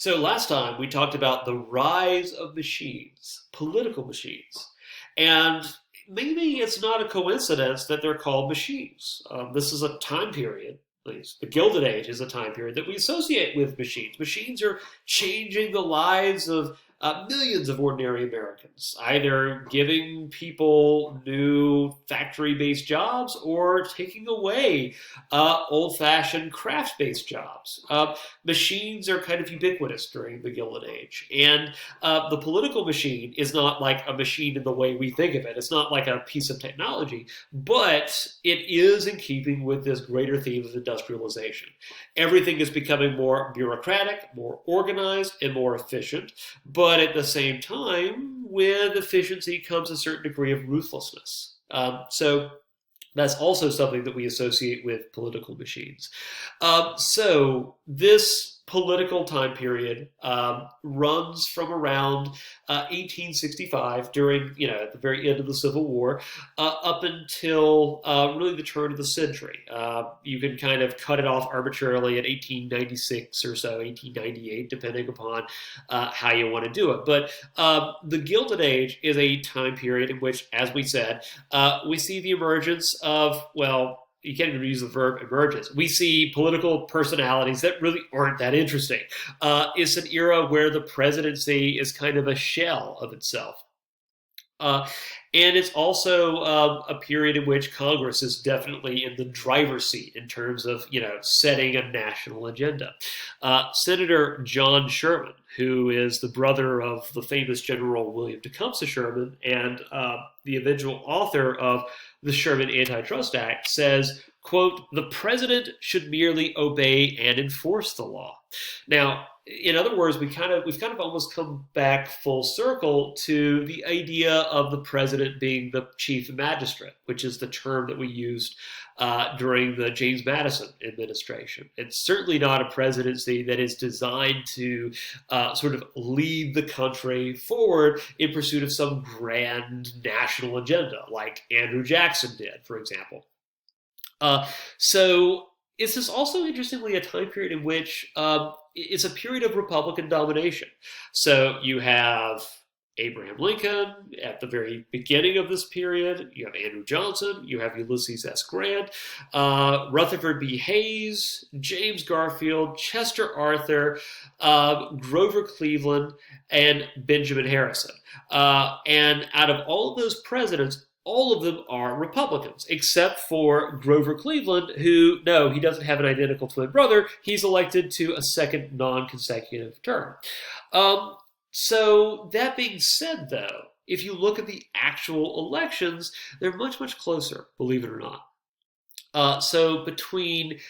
So last time we talked about the rise of machines, political machines. And maybe it's not a coincidence that they're called machines. This is a time period, at least the Gilded Age is a time period that we associate with machines. Machines are changing the lives of millions of ordinary Americans, either giving people new factory based jobs or taking away old fashioned craft based jobs. Machines are kind of ubiquitous during the Gilded Age. And the political machine is not like a machine in the way we think of it. It's not like a piece of technology, but it is in keeping with this greater theme of industrialization. Everything is becoming more bureaucratic, more organized, and more efficient. But at the same time, with efficiency comes a certain degree of ruthlessness. So that's also something that we associate with political machines. So this political time period runs from around 1865, during, at the very end of the Civil War, up until really the turn of the century. You can kind of cut it off arbitrarily at 1896 or so, 1898, depending upon how you want to do it. But the Gilded Age is a time period in which, as we said, we see the emergence of, well, you can't even use the verb emerges. We see political personalities that really aren't that interesting. It's an era where the presidency is kind of a shell of itself. And it's also a period in which Congress is definitely in the driver's seat in terms of, setting a national agenda. Senator John Sherman, who is the brother of the famous General William Tecumseh Sherman and the eventual author of the Sherman Antitrust Act, says, quote, "The president should merely obey and enforce the law." Now, in other words, we've kind of almost come back full circle to the idea of the president being the chief magistrate, which is the term that we used during the James Madison administration. It's certainly not a presidency that is designed to sort of lead the country forward in pursuit of some grand national agenda, like Andrew Jackson did, for example. So this is also, interestingly, a time period in which it's a period of Republican domination. So you have Abraham Lincoln at the very beginning of this period. You have Andrew Johnson. You have Ulysses S. Grant, Rutherford B. Hayes, James Garfield, Chester Arthur, Grover Cleveland, and Benjamin Harrison. And out of all of those presidents, all of them are Republicans, except for Grover Cleveland, who, no, he doesn't have an identical twin brother. He's elected to a second non-consecutive term. So that being said, though, if you look at the actual elections, they're much, much closer, believe it or not. So between,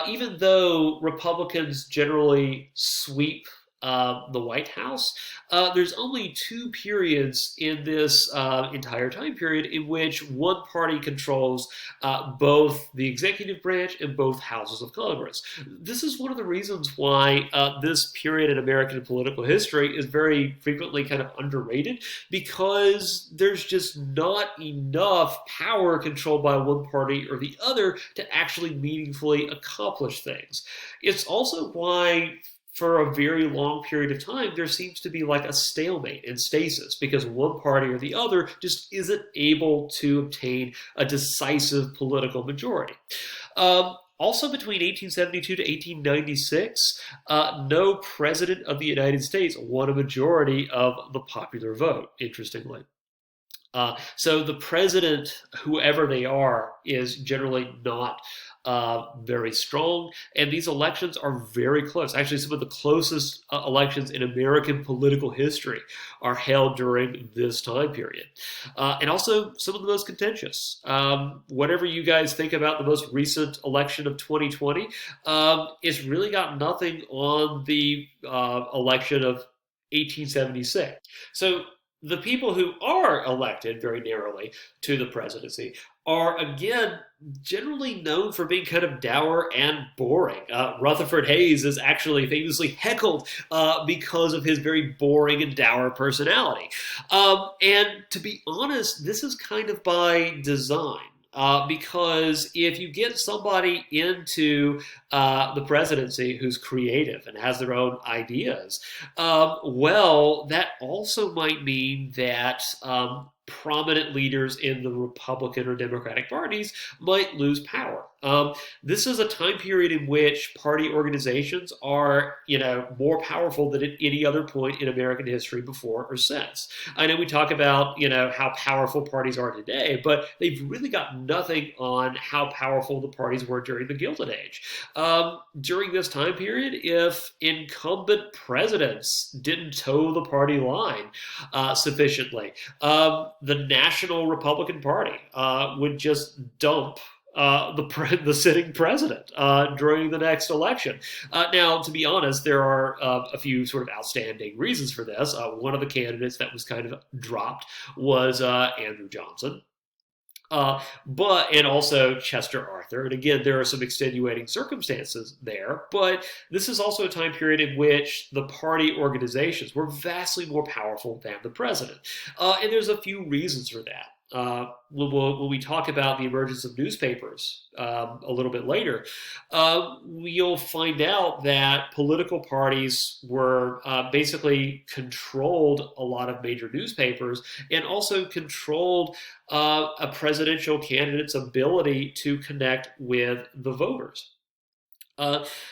even though Republicans generally sweep the White House, there's only two periods in this entire time period in which one party controls both the executive branch and both houses of Congress. This is one of the reasons why this period in American political history is very frequently kind of underrated, because there's just not enough power controlled by one party or the other to actually meaningfully accomplish things. It's also why, for a very long period of time, there seems to be like a stalemate and stasis, because one party or the other just isn't able to obtain a decisive political majority. Also, between 1872 to 1896, no president of the United States won a majority of the popular vote, interestingly. So the president, whoever they are, is generally not very strong, and these elections are very close. Actually, some of the closest elections in American political history are held during this time period. And also some of the most contentious. Whatever you guys think about the most recent election of 2020, it's really got nothing on the election of 1876. So the people who are elected very narrowly to the presidency are, again, generally known for being kind of dour and boring. Rutherford Hayes is actually famously heckled because of his very boring and dour personality. And to be honest, this is kind of by design. because if you get somebody into the presidency who's creative and has their own ideas, well, that also might mean that prominent leaders in the Republican or Democratic parties might lose power. This is a time period in which party organizations are, more powerful than at any other point in American history before or since. I know we talk about, how powerful parties are today, but they've really got nothing on how powerful the parties were during the Gilded Age. During this time period, if incumbent presidents didn't toe the party line sufficiently, the National Republican Party would just dump the sitting president during the next election. Now, to be honest, there are a few sort of outstanding reasons for this. One of the candidates that was kind of dropped was Andrew Johnson. And also Chester Arthur. And again, there are some extenuating circumstances there, but this is also a time period in which the party organizations were vastly more powerful than the president. And there's a few reasons for that. When we talk about the emergence of newspapers a little bit later, you'll find out that political parties were basically controlled a lot of major newspapers and also controlled a presidential candidate's ability to connect with the voters.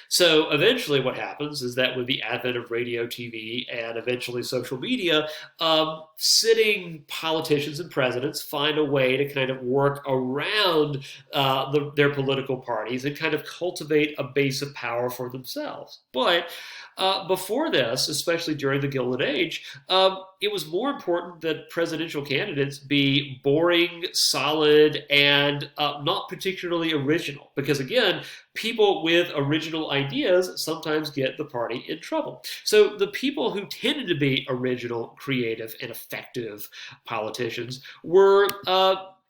So eventually what happens is that with the advent of radio, TV, and eventually social media, sitting politicians and presidents find a way to kind of work around their political parties and kind of cultivate a base of power for themselves. But before this, especially during the Gilded Age, it was more important that presidential candidates be boring, solid, and not particularly original. Because again, people with original ideas sometimes get the party in trouble. So the people who tended to be original, creative, and effective politicians were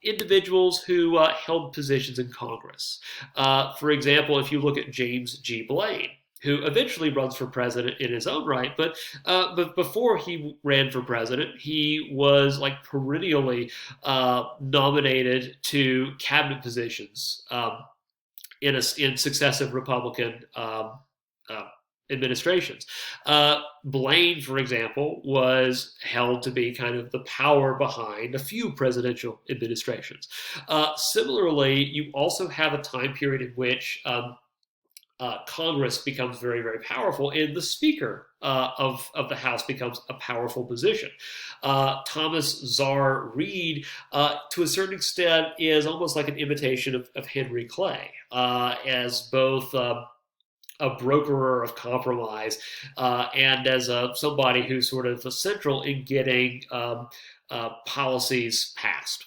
individuals who held positions in Congress. For example, if you look at James G. Blaine, who eventually runs for president in his own right, but before he ran for president, he was like perennially nominated to cabinet positions in successive Republican administrations. Blaine, for example, was held to be kind of the power behind a few presidential administrations. Similarly, you also have a time period in which Congress becomes very, very powerful, and the Speaker of the House becomes a powerful position. Thomas Czar Reed, to a certain extent, is almost like an imitation of Henry Clay, as both a brokerer of compromise and as somebody who's sort of central in getting policies passed.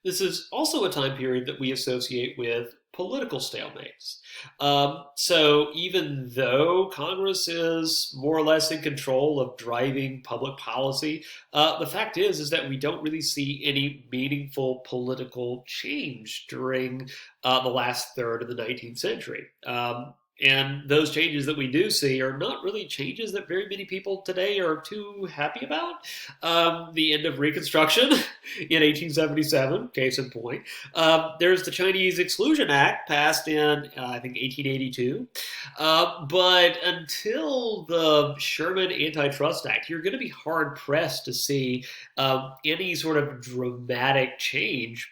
This is also a time period that we associate with political stalemates. So even though Congress is more or less in control of driving public policy, the fact is that we don't really see any meaningful political change during the last third of the 19th century. And those changes that we do see are not really changes that very many people today are too happy about. The end of Reconstruction in 1877, case in point. There's the Chinese Exclusion Act passed in, I think, 1882. But until the Sherman Antitrust Act, you're going to be hard-pressed to see any sort of dramatic change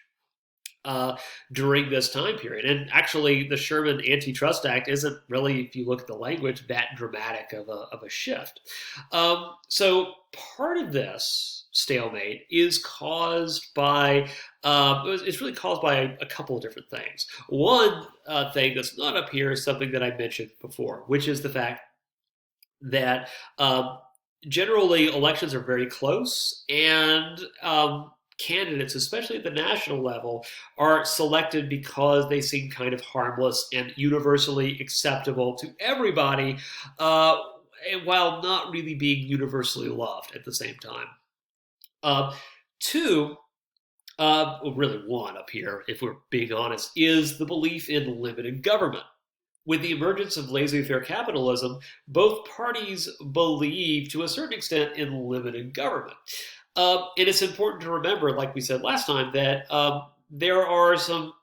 during this time period. And actually, the Sherman Antitrust Act isn't really, if you look at the language, that dramatic of a shift. So part of this stalemate is caused by, it's really caused by a couple of different things. One thing that's not up here is something that I mentioned before, which is the fact that generally elections are very close, and candidates, especially at the national level, are selected because they seem kind of harmless and universally acceptable to everybody, while not really being universally loved at the same time. Two, really one up here, if we're being honest, is the belief in limited government. With the emergence of laissez-faire capitalism, both parties believe to a certain extent in limited government. And it's important to remember, like we said last time, that there are some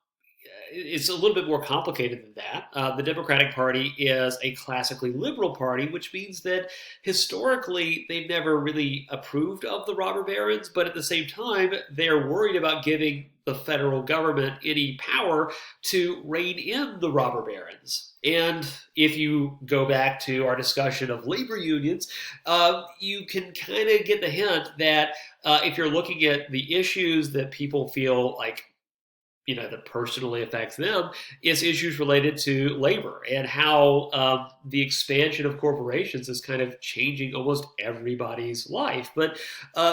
it's a little bit more complicated than that. The Democratic Party is a classically liberal party, which means that historically they've never really approved of the robber barons, but at the same time, they're worried about giving the federal government any power to rein in the robber barons. And if you go back to our discussion of labor unions, you can kind of get the hint that if you're looking at the issues that people feel like that personally affects them is issues related to labor and how the expansion of corporations is kind of changing almost everybody's life. But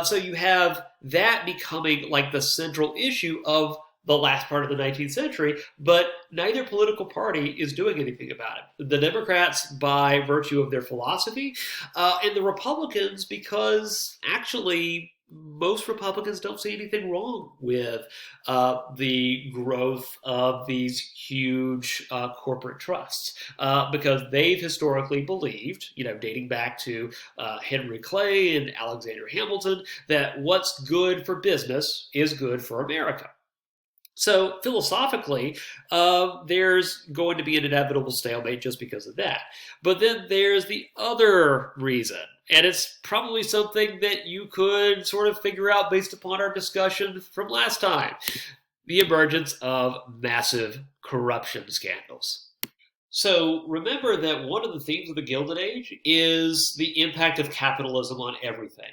so you have that becoming like the central issue of the last part of the 19th century, but neither political party is doing anything about it. The Democrats, by virtue of their philosophy, and the Republicans, because actually most Republicans don't see anything wrong with the growth of these huge corporate trusts because they've historically believed, dating back to Henry Clay and Alexander Hamilton, that what's good for business is good for America. So philosophically, there's going to be an inevitable stalemate just because of that. But then there's the other reason, and it's probably something that you could sort of figure out based upon our discussion from last time: the emergence of massive corruption scandals. So remember that one of the themes of the Gilded Age is the impact of capitalism on everything.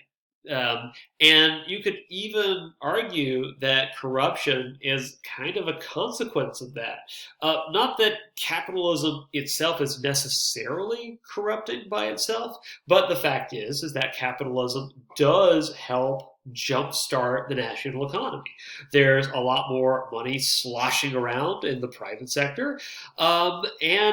And you could even argue that corruption is kind of a consequence of that. Not that capitalism itself is necessarily corrupting by itself, but the fact is that capitalism does help jumpstart the national economy. There's a lot more money sloshing around in the private sector, and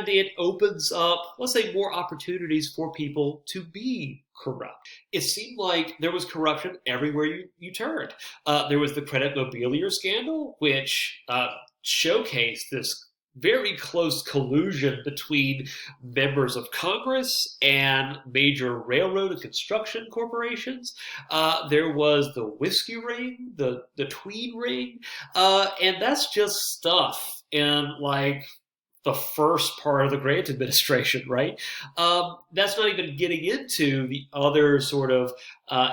it opens up, let's say, more opportunities for people to be corrupt. It seemed like there was corruption everywhere you turned. There was the credit mobilier scandal, which showcased this very close collusion between members of Congress and major railroad and construction corporations. There was the whiskey ring, the tweed ring, and that's just stuff in like the first part of the Grant administration, right? That's not even getting into the other sort of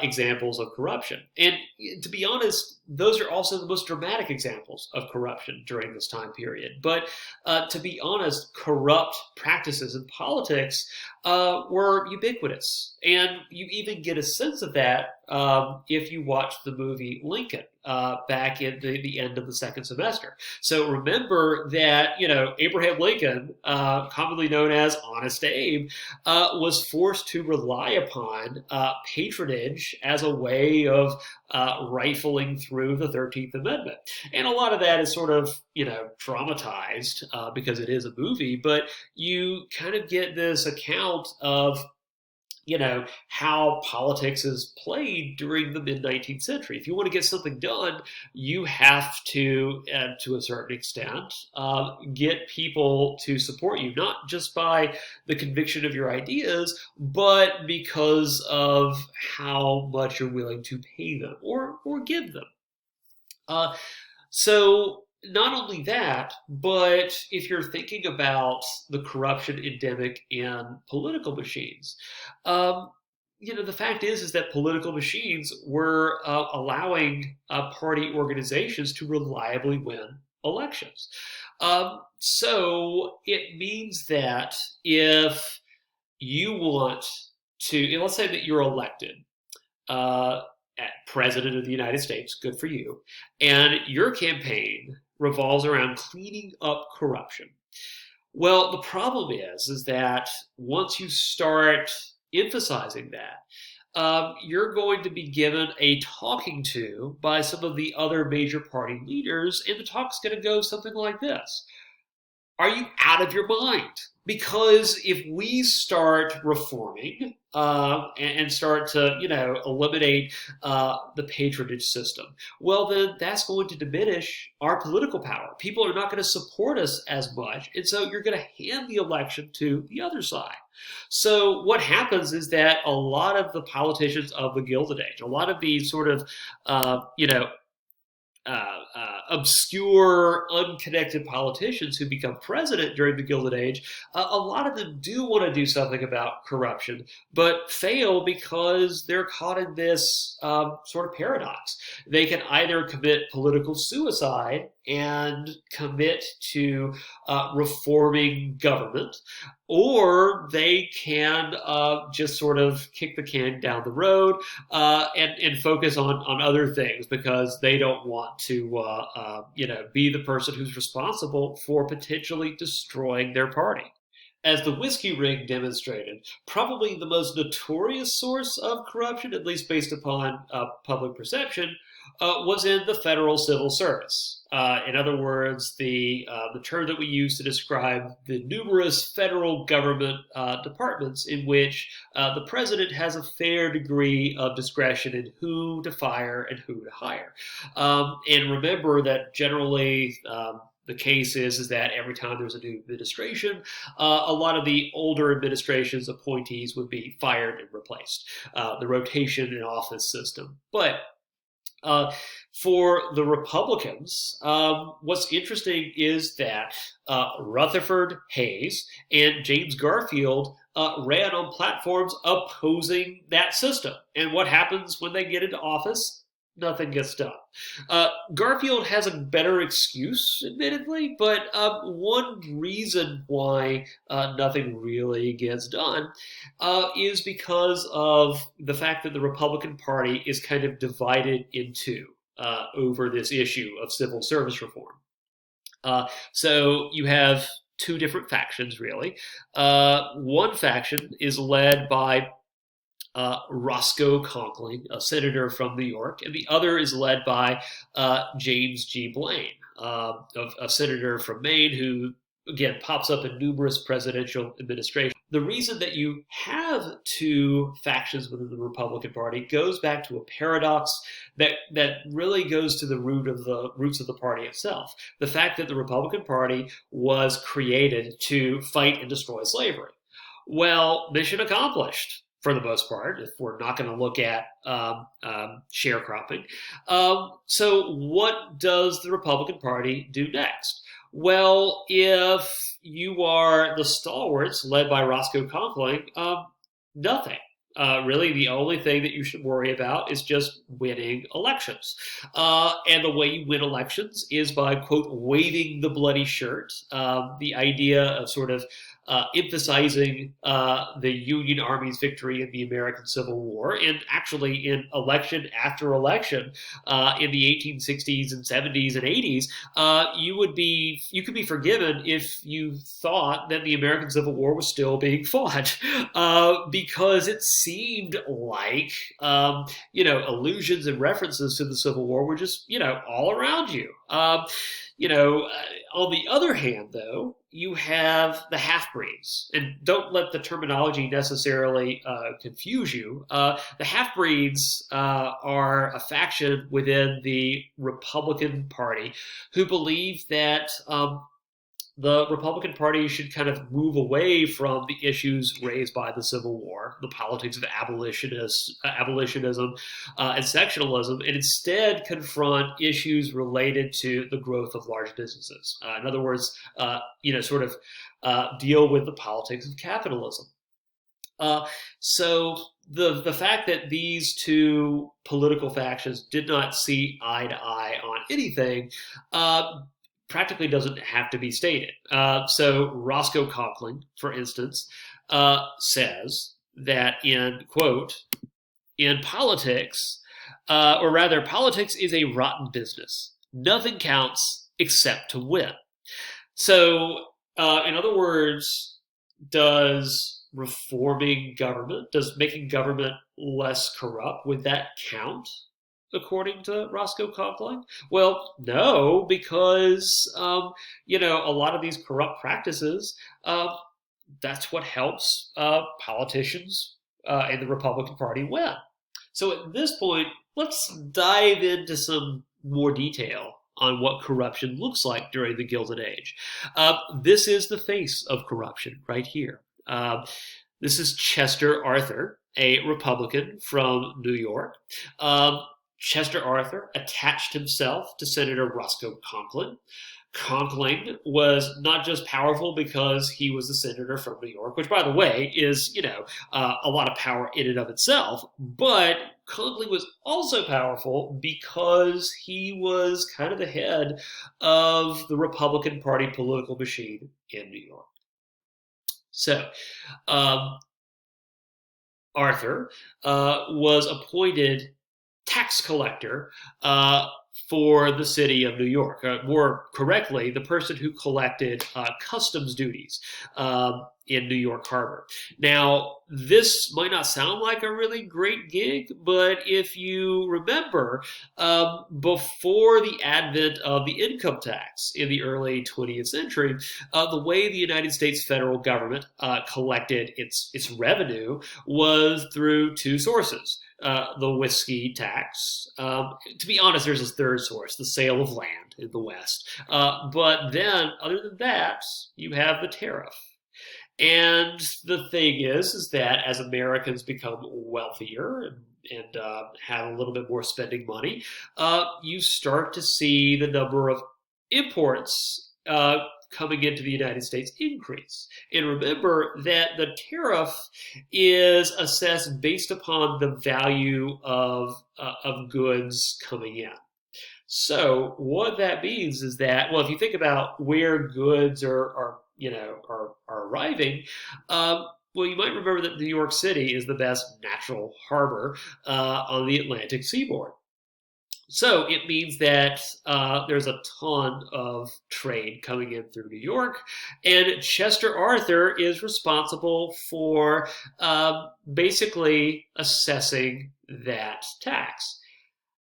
examples of corruption. And to be honest, those are also the most dramatic examples of corruption during this time period. But to be honest, corrupt practices in politics were ubiquitous. And you even get a sense of that if you watch the movie Lincoln back in the end of the second semester. So remember that, Abraham Lincoln, commonly known as Honest Abe, was forced to rely upon patronage as a way of rifling through the 13th Amendment. And a lot of that is sort of, dramatized because it is a movie, but you kind of get this account of how politics is played during the mid-19th century. If you want to get something done, you have to a certain extent, get people to support you, not just by the conviction of your ideas, but because of how much you're willing to pay them or give them. So not only that, but if you're thinking about the corruption endemic in political machines, the fact is that political machines were allowing party organizations to reliably win elections. So it means that if you want to, let's say that you're elected President of the United States, good for you, and your campaign revolves around cleaning up corruption. Well, the problem is that once you start emphasizing that, you're going to be given a talking to by some of the other major party leaders, and the talk's going to go something like this: are you out of your mind? Because if we start reforming and start to, eliminate the patronage system, well, then that's going to diminish our political power. People are not going to support us as much, and so you're going to hand the election to the other side. So what happens is that a lot of the politicians of the Gilded Age, a lot of these sort of, obscure, unconnected politicians who become president during the Gilded Age, a lot of them do want to do something about corruption, but fail because they're caught in this sort of paradox. They can either commit political suicide and commit to reforming government, or they can just sort of kick the can down the road and focus on other things because they don't want to be the person who's responsible for potentially destroying their party. As the whiskey ring demonstrated, probably the most notorious source of corruption, at least based upon public perception, was in the federal civil service. In other words, the term that we use to describe the numerous federal government departments in which the president has a fair degree of discretion in who to fire and who to hire. And remember that generally the case is that every time there's a new administration, a lot of the older administration's appointees would be fired and replaced. The rotation in office system. But for the Republicans, what's interesting is that Rutherford Hayes and James Garfield ran on platforms opposing that system. And what happens when they get into office? Nothing gets done. Garfield has a better excuse, admittedly, but one reason why nothing really gets done is because of the fact that the Republican Party is kind of divided in two over this issue of civil service reform. So you have two different factions, really. One faction is led by Roscoe Conkling, a senator from New York, and the other is led by James G. Blaine, a senator from Maine who, again, pops up in numerous presidential administrations. The reason that you have two factions within the Republican Party goes back to a paradox that really goes to the roots of the party itself. The fact that the Republican Party was created to fight and destroy slavery. Well, mission accomplished. For the most part, if we're not going to look at sharecropping. So what does the Republican Party do next? Well, if you are the stalwarts led by Roscoe Conkling, nothing. Really, the only thing that you should worry about is just winning elections. And the way you win elections is by, quote, waving the bloody shirt. The idea of sort of emphasizing the Union Army's victory in the American Civil War, and actually in election after election in the 1860s and 70s and 80s, you could be forgiven if you thought that the American Civil War was still being fought, because it seemed like allusions and references to the Civil War were just all around you. On the other hand, though, you have the half-breeds. And don't let the terminology necessarily confuse you. The half-breeds are a faction within the Republican Party who believe that the Republican Party should kind of move away from the issues raised by the Civil War, the politics of abolitionism and sectionalism, and instead confront issues related to the growth of large businesses. In other words, deal with the politics of capitalism. So the fact that these two political factions did not see eye to eye on anything practically doesn't have to be stated. So Roscoe Conkling, for instance, says that in politics, or rather, politics is a rotten business. Nothing counts except to win. So, in other words, does making government less corrupt, would that count? According to Roscoe Conkling? Well, no, because, a lot of these corrupt practices, that's what helps politicians in the Republican Party win. So at this point, let's dive into some more detail on what corruption looks like during the Gilded Age. This is the face of corruption right here. This is Chester Arthur, a Republican from New York. Chester Arthur attached himself to Senator Roscoe Conkling. Conkling was not just powerful because he was a senator from New York, which, by the way, is, a lot of power in and of itself, but Conkling was also powerful because he was kind of the head of the Republican Party political machine in New York. So, um, Arthur was appointed tax collector for the city of New York. More correctly, the person who collected customs duties in New York Harbor. Now, this might not sound like a really great gig, but if you remember, before the advent of the income tax in the early 20th century, the way the United States federal government collected its revenue was through two sources. The whiskey tax. To be honest, there's a third source, the sale of land in the West. But then, other than that, you have the tariff. And the thing is that as Americans become wealthier and have a little bit more spending money, you start to see the number of imports coming into the United States increase. And remember that the tariff is assessed based upon the value of goods coming in. So what that means is that, well, if you think about where goods are arriving, well, you might remember that New York City is the best natural harbor on the Atlantic seaboard. So it means that there's a ton of trade coming in through New York, and Chester Arthur is responsible for basically assessing that tax.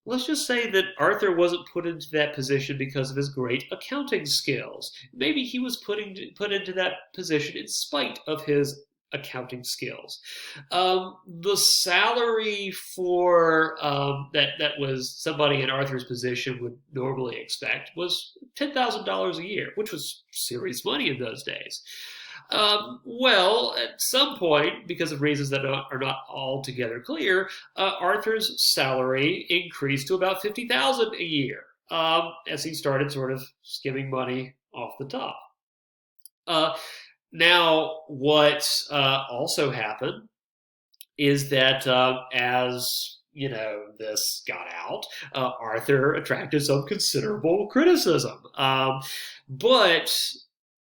Let's just say that Arthur wasn't put into that position because of his great accounting skills. Maybe he was put into that position in spite of his accounting skills. The salary for that was somebody in Arthur's position would normally expect was $10,000 a year, which was serious money in those days. Well, at some point, because of reasons that are not altogether clear, Arthur's salary increased to about $50,000 a year as he started sort of skimming money off the top. Now, what also happened is that as this got out, Arthur attracted some considerable criticism. But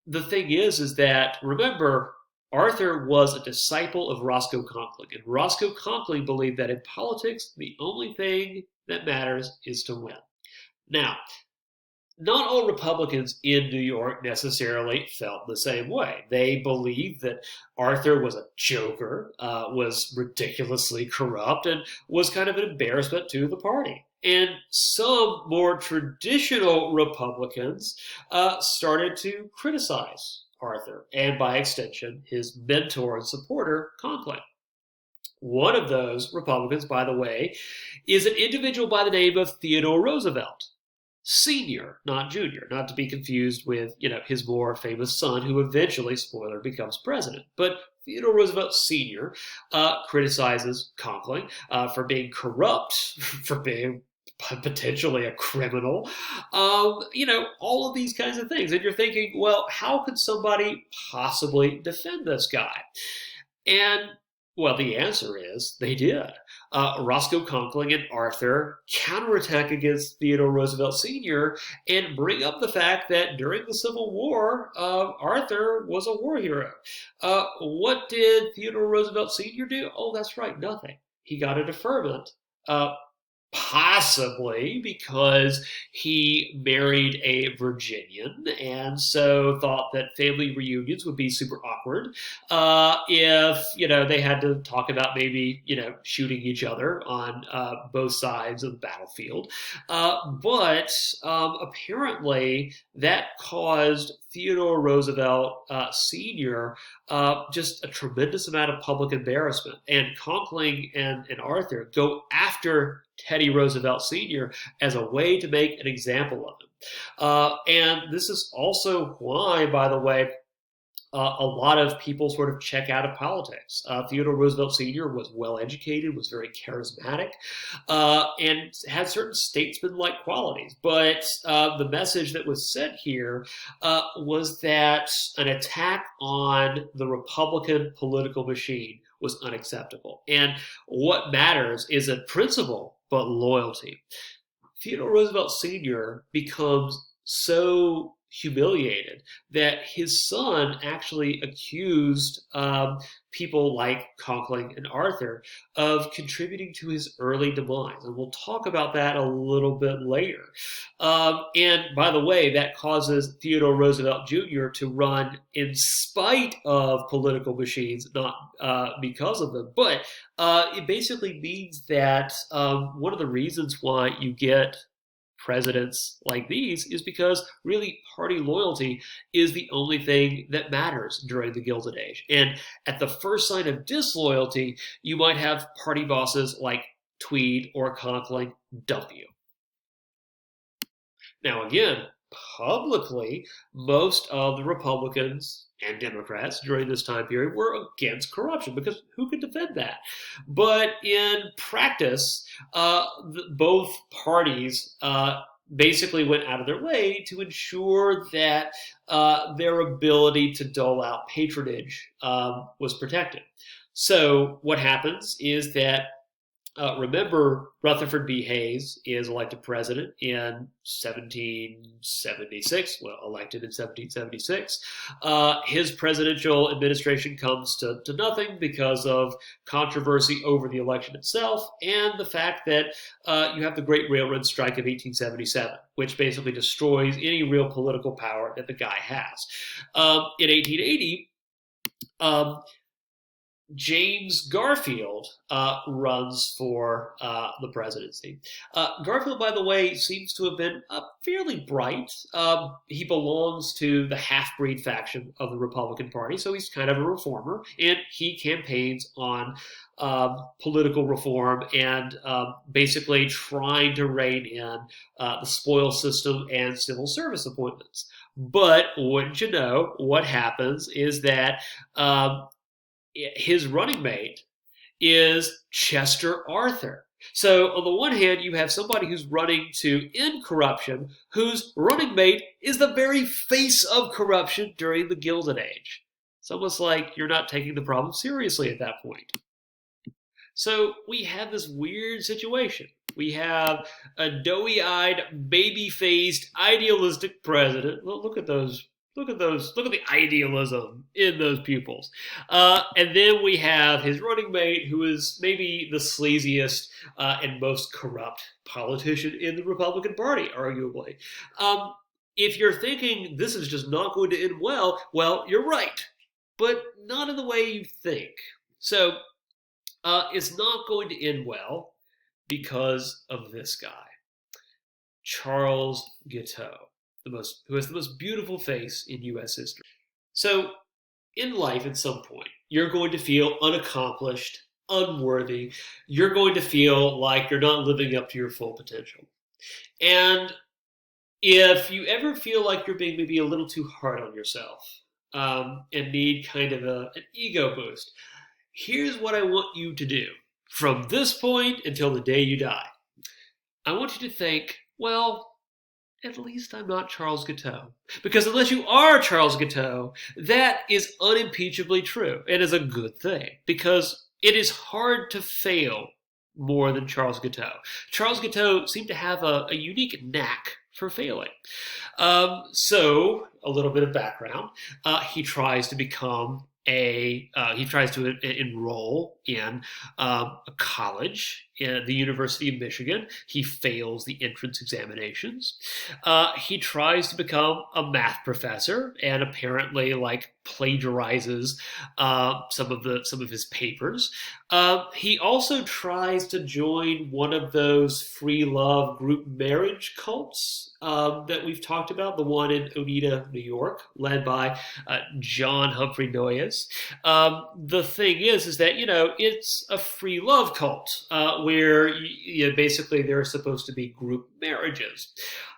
the thing is that, remember, Arthur was a disciple of Roscoe Conkling, and Roscoe Conkling believed that in politics, the only thing that matters is to win. Now, not all Republicans in New York necessarily felt the same way. They believed that Arthur was a joker, was ridiculously corrupt, and was kind of an embarrassment to the party. And some more traditional Republicans started to criticize Arthur, and by extension, his mentor and supporter, Conkling. One of those Republicans, by the way, is an individual by the name of Theodore Roosevelt. Senior, not junior, not to be confused with, his more famous son who eventually, spoiler, becomes president. But Theodore Roosevelt Sr. Criticizes Conkling for being corrupt, for being potentially a criminal, all of these kinds of things. And you're thinking, well, how could somebody possibly defend this guy? And, well, the answer is they did. Roscoe Conkling and Arthur counterattack against Theodore Roosevelt Sr. and bring up the fact that during the Civil War, Arthur was a war hero. What did Theodore Roosevelt Sr. do? Oh, that's right, nothing. He got a deferment. Possibly because he married a Virginian and so thought that family reunions would be super awkward if, they had to talk about maybe, shooting each other on both sides of the battlefield. But apparently that caused Theodore Roosevelt Sr. Just a tremendous amount of public embarrassment. And Conkling and Arthur go after Teddy Roosevelt Sr. as a way to make an example of him. And this is also why, by the way, a lot of people sort of check out of politics. Theodore Roosevelt Sr. was well educated, was very charismatic, and had certain statesman-like qualities. But the message that was sent here was that an attack on the Republican political machine was unacceptable. And what matters isn't principle, but loyalty. Theodore Roosevelt Sr. becomes so humiliated that his son actually accused people like Conkling and Arthur of contributing to his early demise. And we'll talk about that a little bit later. And by the way, that causes Theodore Roosevelt Jr. to run in spite of political machines, not because of them. But it basically means that one of the reasons why you get presidents like these is because really party loyalty is the only thing that matters during the Gilded Age. And at the first sign of disloyalty, you might have party bosses like Tweed or Conkling dump you. Now, again, publicly, most of the Republicans and Democrats during this time period were against corruption because who could defend that? But in practice, both parties basically went out of their way to ensure that their ability to dole out patronage was protected. So what happens is that remember, Rutherford B. Hayes is elected president in 1776, well, elected in 1776. His presidential administration comes to nothing because of controversy over the election itself and the fact that you have the Great Railroad Strike of 1877, which basically destroys any real political power that the guy has. In 1880, James Garfield runs for the presidency. Garfield, by the way, seems to have been fairly bright. He belongs to the half-breed faction of the Republican Party, so he's kind of a reformer, and he campaigns on political reform and basically trying to rein in the spoils system and civil service appointments. But wouldn't you know, what happens is that his running mate is Chester Arthur. So on the one hand, you have somebody who's running to end corruption, whose running mate is the very face of corruption during the Gilded Age. It's almost like you're not taking the problem seriously at that point. So we have this weird situation. We have a doughy-eyed, baby-faced, idealistic president. Well, look at those. Look at the idealism in those pupils. And then we have his running mate, who is maybe the sleaziest and most corrupt politician in the Republican Party, arguably. If you're thinking this is just not going to end well, you're right. But not in the way you think. So it's not going to end well because of this guy, Charles Guiteau. Who has the most beautiful face in U.S. history. So, in life, at some point, you're going to feel unaccomplished, unworthy. You're going to feel like you're not living up to your full potential. And if you ever feel like you're being maybe a little too hard on yourself and need kind of an ego boost, here's what I want you to do from this point until the day you die. I want you to think, well, at least I'm not Charles Guiteau. Because unless you are Charles Guiteau, that is unimpeachably true. It is a good thing. Because it is hard to fail more than Charles Guiteau. Charles Guiteau seemed to have a unique knack for failing. So, a little bit of background. He tries to enroll in a college in the University of Michigan. He fails the entrance examinations. He tries to become a math professor and apparently plagiarizes some of his papers. He also tries to join one of those free love group marriage cults that we've talked about, the one in Oneida, New York, led by John Humphrey Noyes. The thing is that, it's a free love cult where basically there are supposed to be group marriages.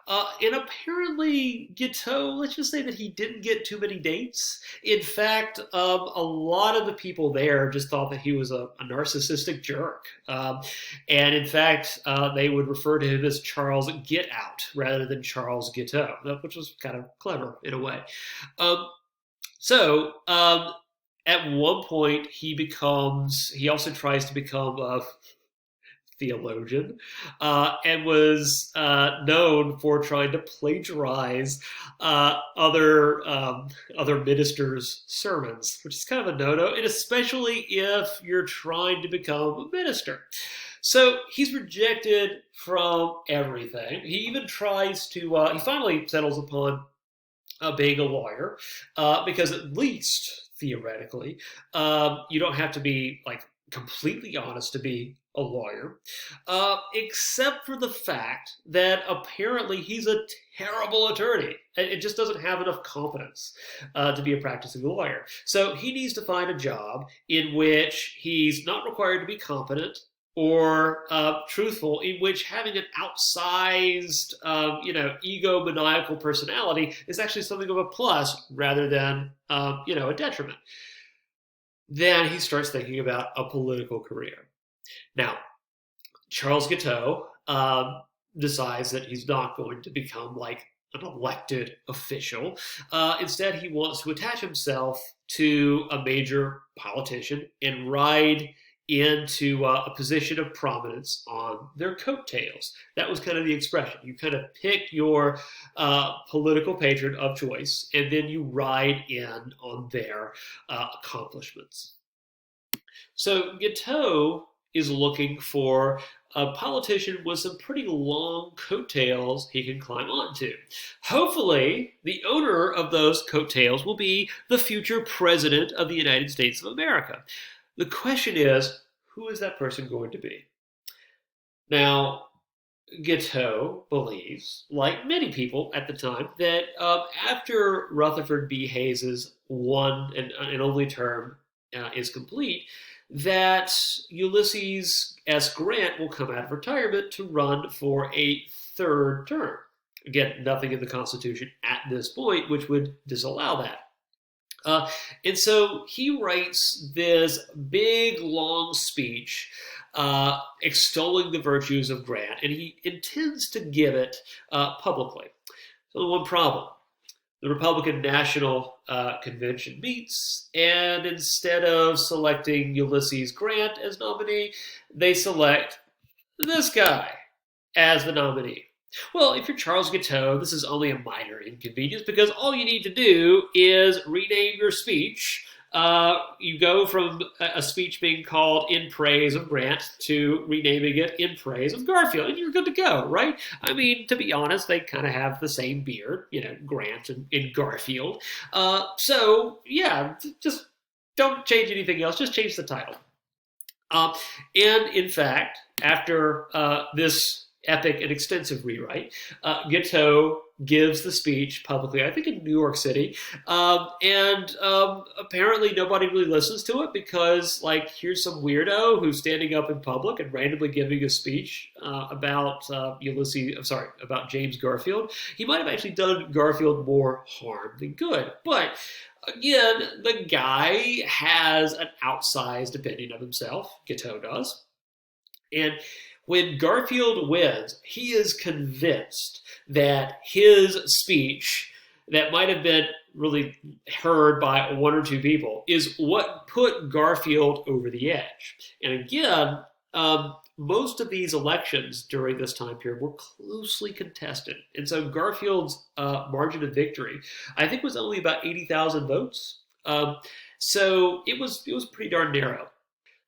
And apparently, Guiteau, let's just say that he didn't get too many dates. In fact, a lot of the people there just thought that he was a narcissistic jerk. And in fact, they would refer to him as Charles Get Out rather than Charles Guiteau, which was kind of clever in a way. Um, so, at one point, he also tries to become a theologian, and was known for trying to plagiarize other ministers' sermons, which is kind of a no-no, and especially if you're trying to become a minister. So he's rejected from everything. He even tries to. He finally settles upon being a lawyer, because at least theoretically, you don't have to be like completely honest to be a lawyer, except for the fact that apparently he's a terrible attorney. It just doesn't have enough competence to be a practicing lawyer. So he needs to find a job in which he's not required to be competent or truthful, in which having an outsized, egomaniacal personality is actually something of a plus rather than, a detriment. Then he starts thinking about a political career. Now, Charles Guiteau decides that he's not going to become like an elected official. Instead, he wants to attach himself to a major politician and ride into a position of prominence on their coattails. That was kind of the expression. You kind of pick your political patron of choice, and then you ride in on their accomplishments. So Guiteau is looking for a politician with some pretty long coattails he can climb onto. Hopefully, the owner of those coattails will be the future president of the United States of America. The question is, who is that person going to be? Now, Guiteau believes, like many people at the time, that after Rutherford B. Hayes's one and only term is complete, that Ulysses S. Grant will come out of retirement to run for a third term. Again, nothing in the Constitution at this point which would disallow that. And so he writes this big, long speech extolling the virtues of Grant, and he intends to give it publicly. So the one problem: the Republican National Convention meets, and instead of selecting Ulysses Grant as nominee, they select this guy as the nominee. Well, if you're Charles Guiteau, this is only a minor inconvenience, because all you need to do is rename your speech. You go from a speech being called In Praise of Grant to renaming it In Praise of Garfield, and you're good to go, right? I mean, to be honest, they kind of have the same beard, Grant and Garfield. So, yeah, just don't change anything else, just change the title. And in fact, after this epic and extensive rewrite, Guiteau gives the speech publicly, I think in New York City, and apparently nobody really listens to it because, here's some weirdo who's standing up in public and randomly giving a speech about about James Garfield. He might have actually done Garfield more harm than good, but again, the guy has an outsized opinion of himself. Guiteau does, and when Garfield wins, he is convinced that his speech, that might have been really heard by one or two people, is what put Garfield over the edge. And again, most of these elections during this time period were closely contested. And so Garfield's margin of victory, I think, was only about 80,000 votes. So it was pretty darn narrow.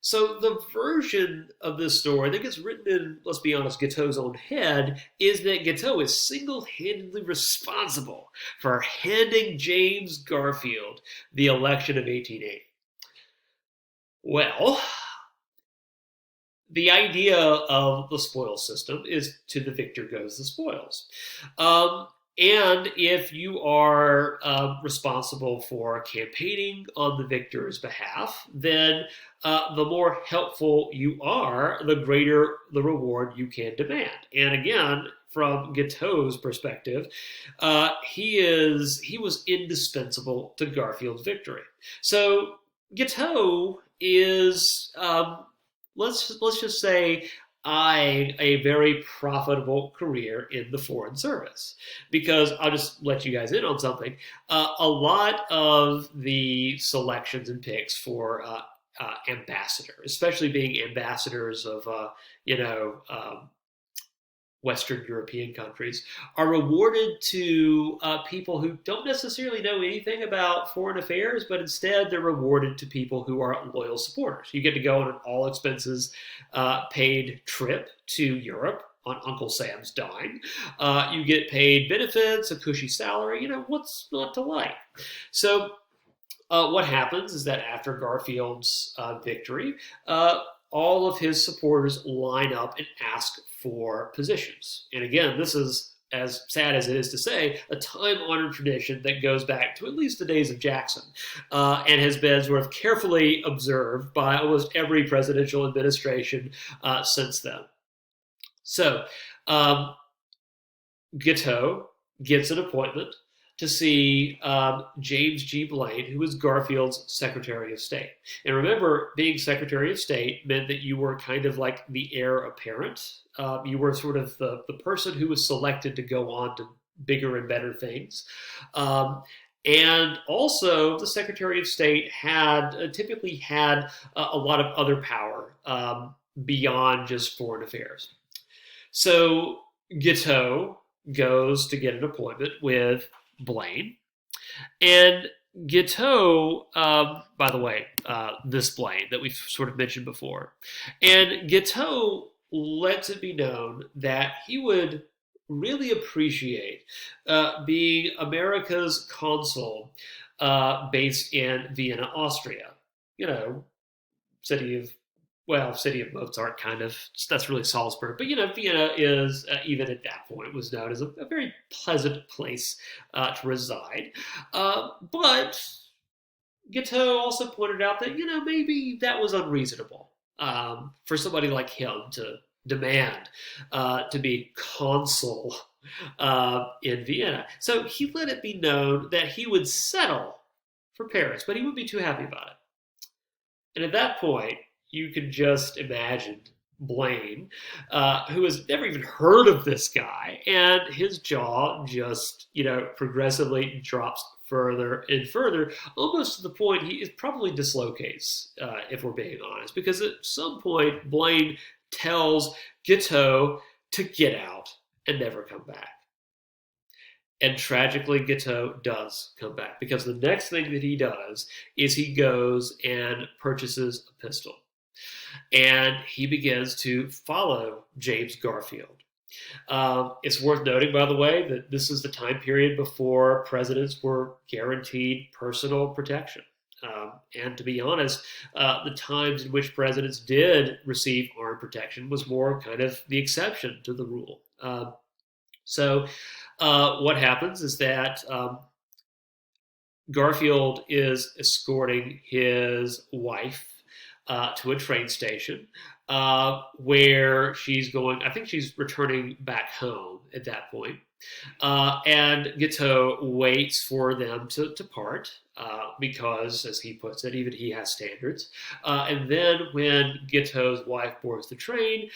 So the version of this story that gets written in, let's be honest, Guiteau's own head, is that Guiteau is single-handedly responsible for handing James Garfield the election of 1880. Well, the idea of the spoils system is to the victor goes the spoils. And if you are responsible for campaigning on the victor's behalf, then the more helpful you are, the greater the reward you can demand. And again, from Guiteau's perspective, he was indispensable to Garfield's victory. So Guiteau is let's just say eyeing a very profitable career in the foreign service. Because I'll just let you guys in on something. A lot of the selections and picks for ambassador, especially being ambassadors of you know Western European countries, are rewarded to people who don't necessarily know anything about foreign affairs, but instead they're rewarded to people who are loyal supporters. You get to go on an all expenses paid trip to Europe on Uncle Sam's dime. You get paid benefits, a cushy salary. What's not to like? So what happens is that after Garfield's victory, all of his supporters line up and ask for positions. And again, this is, as sad as it is to say, a time-honored tradition that goes back to at least the days of Jackson, and has been sort of carefully observed by almost every presidential administration since then. So, Guiteau gets an appointment to see James G. Blaine, who was Garfield's Secretary of State. And remember, being Secretary of State meant that you were kind of like the heir apparent. You were sort of the person who was selected to go on to bigger and better things. And also, the Secretary of State typically had a lot of other power beyond just foreign affairs. So Guiteau goes to get an appointment with Blaine. And Guiteau, by the way, this Blaine that we've sort of mentioned before. And Guiteau lets it be known that he would really appreciate being America's consul based in Vienna, Austria. City of Mozart, kind of. That's really Salzburg. But, Vienna is, even at that point, was known as a very pleasant place to reside. But Guiteau also pointed out that, maybe that was unreasonable for somebody like him to demand to be consul in Vienna. So he let it be known that he would settle for Paris, but he wouldn't be too happy about it. And at that point, you could just imagine Blaine, who has never even heard of this guy, and his jaw just, progressively drops further and further, almost to the point he probably dislocates, if we're being honest, because at some point Blaine tells Guiteau to get out and never come back. And tragically, Guiteau does come back, because the next thing that he does is he goes and purchases a pistol. And he begins to follow James Garfield. It's worth noting, by the way, that this is the time period before presidents were guaranteed personal protection. And to be honest, the times in which presidents did receive armed protection was more kind of the exception to the rule. So what happens is that Garfield is escorting his wife to a train station where she's going. I think she's returning back home at that point. And Guiteau waits for them to part because, as he puts it, even he has standards. And then when Guiteau's wife boards the train,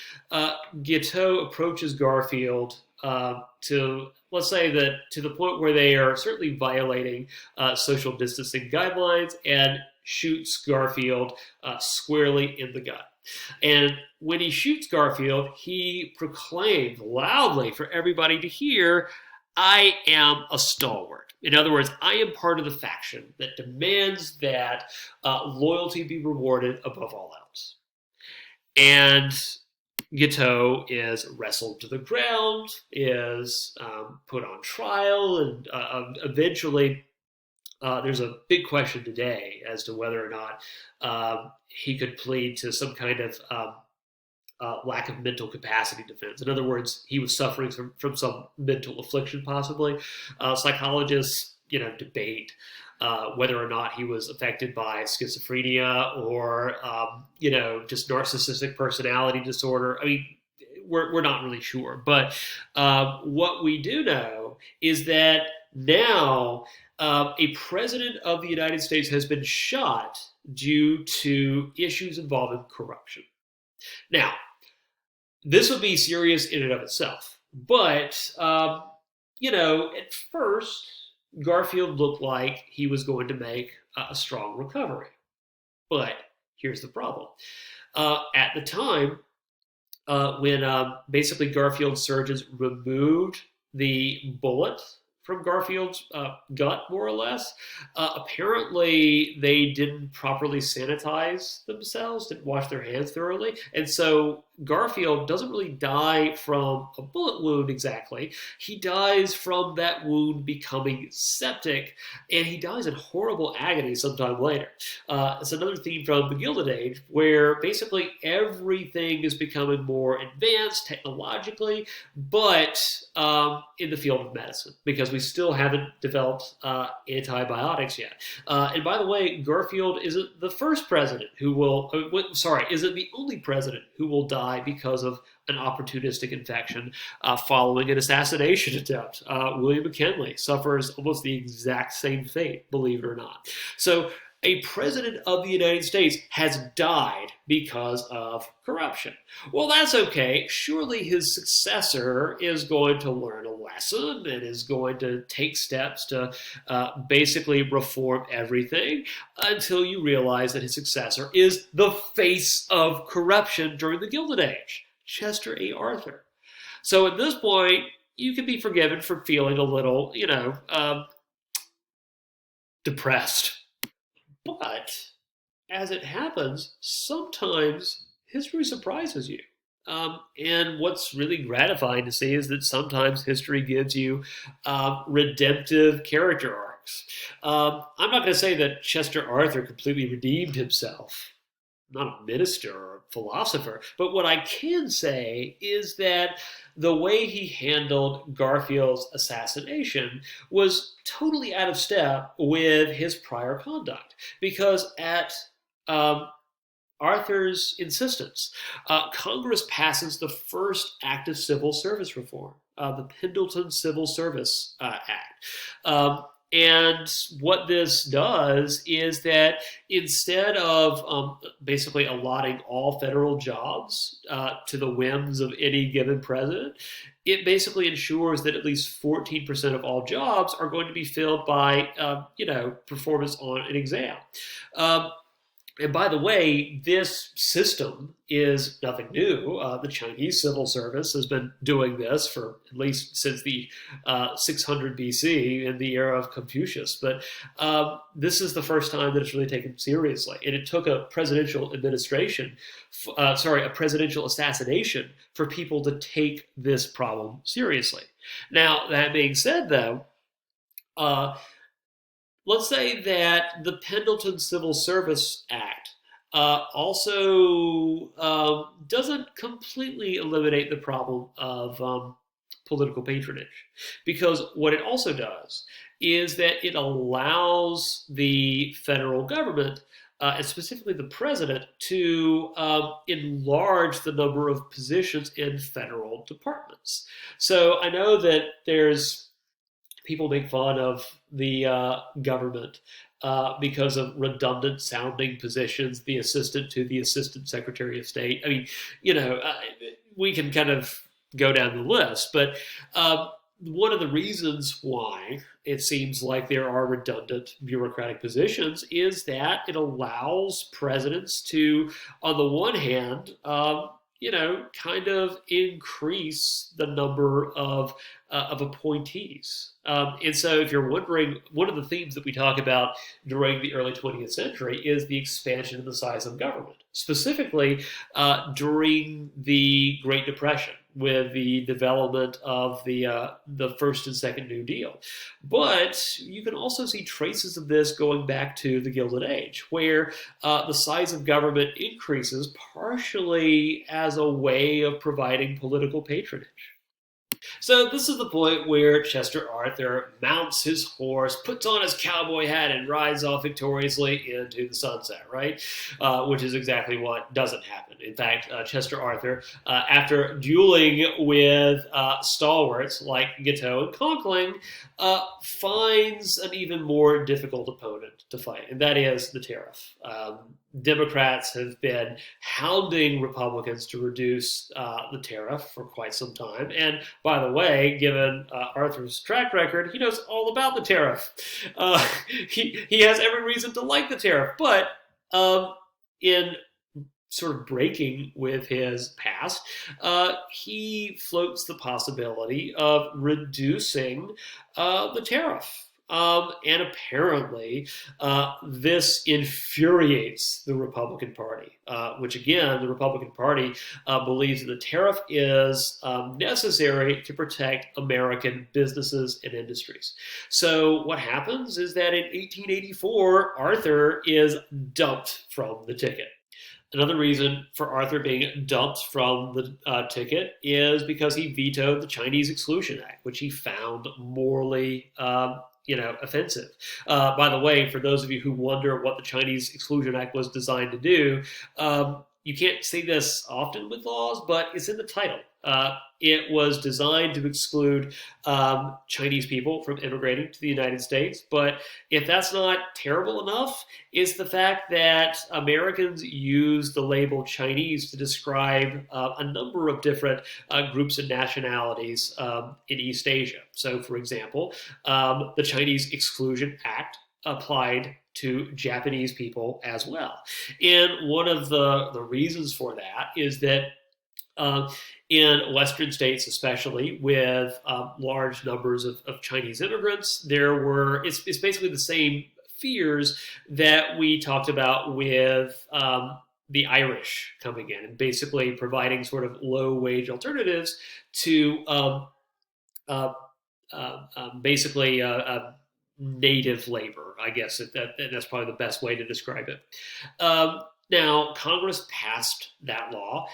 Guiteau approaches Garfield to, let's say, that to the point where they are certainly violating social distancing guidelines, and shoots Garfield squarely in the gut. And when he shoots Garfield, he proclaimed loudly for everybody to hear, "I am a stalwart." In other words, I am part of the faction that demands that loyalty be rewarded above all else. And Guiteau is wrestled to the ground, is put on trial, and eventually there's a big question today as to whether or not he could plead to some kind of lack of mental capacity defense. In other words, he was suffering from some mental affliction, possibly. Psychologists, debate whether or not he was affected by schizophrenia or, just narcissistic personality disorder. I mean, we're not really sure. But what we do know is that now a president of the United States has been shot due to issues involving corruption. Now, this would be serious in and of itself. But, at first, Garfield looked like he was going to make a strong recovery. But here's the problem. At the time, when basically Garfield's surgeons removed the bullet from Garfield's gut, more or less, apparently they didn't properly sanitize themselves, didn't wash their hands thoroughly. And so Garfield doesn't really die from a bullet wound exactly. He dies from that wound becoming septic, and he dies in horrible agony sometime later. It's another theme from the Gilded Age, where basically everything is becoming more advanced technologically, but in the field of medicine, because we still haven't developed antibiotics yet. And by the way, Garfield isn't the first president who will, isn't the only president who will die because of an opportunistic infection following an assassination attempt. William McKinley suffers almost the exact same fate, believe it or not. So a president of the United States has died because of corruption. Well, that's okay. Surely his successor is going to learn a lesson and is going to take steps to basically reform everything, until you realize that his successor is the face of corruption during the Gilded Age, Chester A. Arthur. So at this point, you can be forgiven for feeling a little, depressed. But as it happens, sometimes history surprises you. And what's really gratifying to see is that sometimes history gives you redemptive character arcs. I'm not going to say that Chester Arthur completely redeemed himself. I'm not a minister or a philosopher, but what I can say is that the way he handled Garfield's assassination was totally out of step with his prior conduct. Because at Arthur's insistence, Congress passes the first act of civil service reform, the Pendleton Civil Service Act. And what this does is that instead of basically allotting all federal jobs to the whims of any given president, it basically ensures that at least 14% of all jobs are going to be filled by, performance on an exam. And by the way, this system is nothing new. The Chinese civil service has been doing this for at least since the 600 BC in the era of Confucius. But this is the first time that it's really taken seriously. And it took a presidential a presidential assassination for people to take this problem seriously. Now, that being said, though, let's say that the Pendleton Civil Service Act also doesn't completely eliminate the problem of political patronage. Because what it also does is that it allows the federal government, and specifically the president, to enlarge the number of positions in federal departments. So I know that people make fun of the government because of redundant sounding positions, the assistant to the assistant secretary of state. I mean, we can kind of go down the list, but one of the reasons why it seems like there are redundant bureaucratic positions is that it allows presidents to, on the one hand, kind of increase the number of appointees. And so if you're wondering, one of the themes that we talk about during the early 20th century is the expansion of the size of government, specifically during the Great Depression, with the development of the first and second New Deal. But you can also see traces of this going back to the Gilded Age, where the size of government increases partially as a way of providing political patronage. So this is the point where Chester Arthur mounts his horse, puts on his cowboy hat, and rides off victoriously into the sunset, right? Which is exactly what doesn't happen. In fact, Chester Arthur, after dueling with stalwarts like Giteau and Conkling, finds an even more difficult opponent to fight, and that is the tariff. Democrats have been hounding Republicans to reduce the tariff for quite some time. And by the way, given Arthur's track record, he knows all about the tariff. He has every reason to like the tariff. But in sort of breaking with his past, he floats the possibility of reducing the tariff. And apparently, this infuriates the Republican Party, which again, the Republican Party believes that the tariff is necessary to protect American businesses and industries. So what happens is that in 1884, Arthur is dumped from the ticket. Another reason for Arthur being dumped from the ticket is because he vetoed the Chinese Exclusion Act, which he found morally offensive. By the way, for those of you who wonder what the Chinese Exclusion Act was designed to do, you can't see this often with laws, but it's in the title. It was designed to exclude Chinese people from immigrating to the United States. But if that's not terrible enough, it's the fact that Americans use the label Chinese to describe a number of different groups and nationalities in East Asia. So, for example, the Chinese Exclusion Act applied to Japanese people as well. And one of the reasons for that is that in Western states, especially with large numbers of Chinese immigrants, it's basically the same fears that we talked about with the Irish coming in and basically providing sort of low-wage alternatives to basically native labor, I guess. That's probably the best way to describe it. Now, Congress passed that law.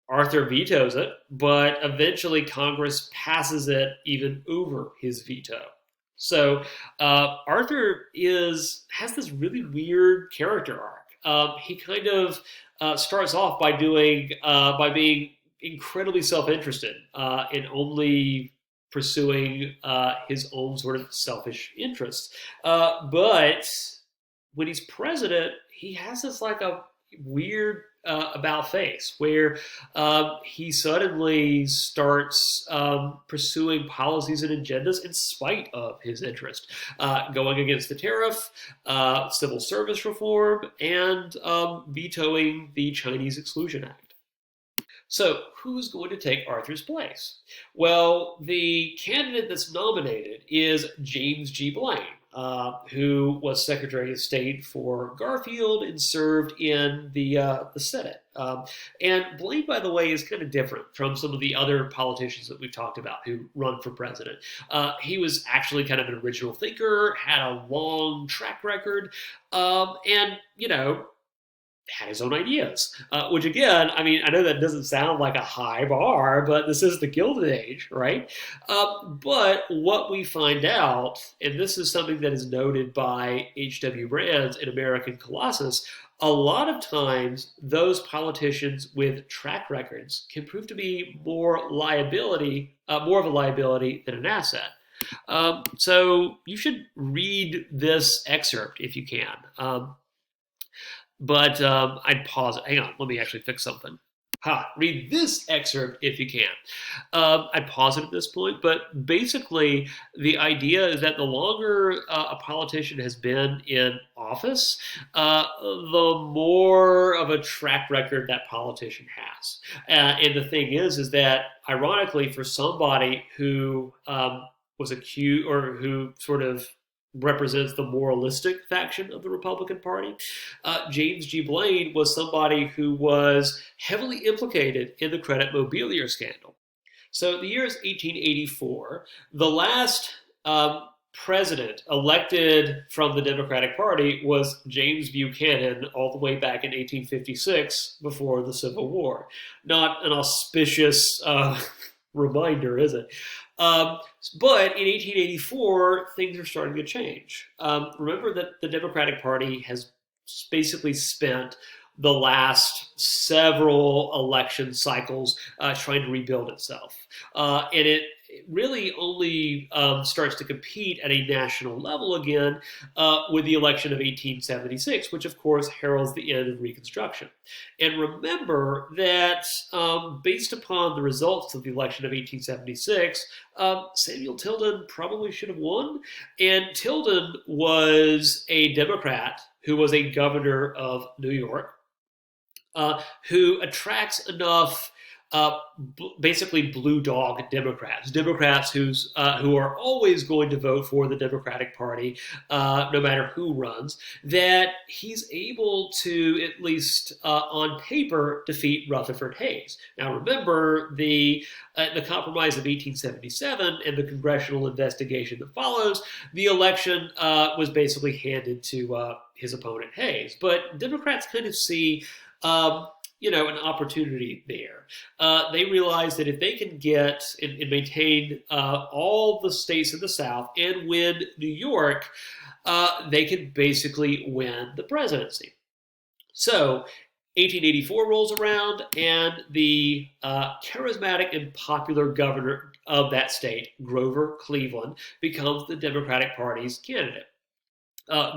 Arthur vetoes it, but eventually Congress passes it even over his veto. So Arthur has this really weird character arc. He kind of starts off by being incredibly self-interested and only pursuing his own sort of selfish interests. But when he's president, he has this like a weird about face where he suddenly starts pursuing policies and agendas in spite of his interest, going against the tariff, civil service reform, and vetoing the Chinese Exclusion Act. So who's going to take Arthur's place? Well, the candidate that's nominated is James G. Blaine, who was Secretary of State for Garfield and served in the Senate. And Blaine, by the way, is kind of different from some of the other politicians that we've talked about who run for president. He was actually kind of an original thinker, had a long track record, and, had his own ideas, which again, I mean, I know that doesn't sound like a high bar, but this is the Gilded Age, right? But what we find out, and this is something that is noted by H.W. Brands in American Colossus, a lot of times those politicians with track records can prove to be more of a liability than an asset. So you should read this excerpt if you can. But I'd pause it. Hang on, let me actually fix something. Read this excerpt if you can. I'd pause it at this point, but basically the idea is that the longer a politician has been in office, the more of a track record that politician has. And the thing is that ironically for somebody who was accused or who sort of represents the moralistic faction of the Republican Party. James G. Blaine was somebody who was heavily implicated in the credit mobilier scandal. So the year is 1884. The last president elected from the Democratic Party was James Buchanan all the way back in 1856 before the Civil War. Not an auspicious reminder, is it? Um, but in 1884, things are starting to change. Remember that the Democratic Party has basically spent the last several election cycles trying to rebuild itself. And it really only starts to compete at a national level again with the election of 1876, which of course heralds the end of Reconstruction. And remember that based upon the results of the election of 1876, Samuel Tilden probably should have won. And Tilden was a Democrat who was a governor of New York, who attracts enough basically blue dog Democrats who are always going to vote for the Democratic Party, no matter who runs, that he's able to, at least on paper, defeat Rutherford Hayes. Now remember, the compromise of 1877 and the congressional investigation that follows, the election was basically handed to his opponent Hayes. But Democrats kind of see an opportunity there. They realize that if they can get and maintain all the states in the South and win New York, they can basically win the presidency. So 1884 rolls around, and the charismatic and popular governor of that state, Grover Cleveland, becomes the Democratic Party's candidate.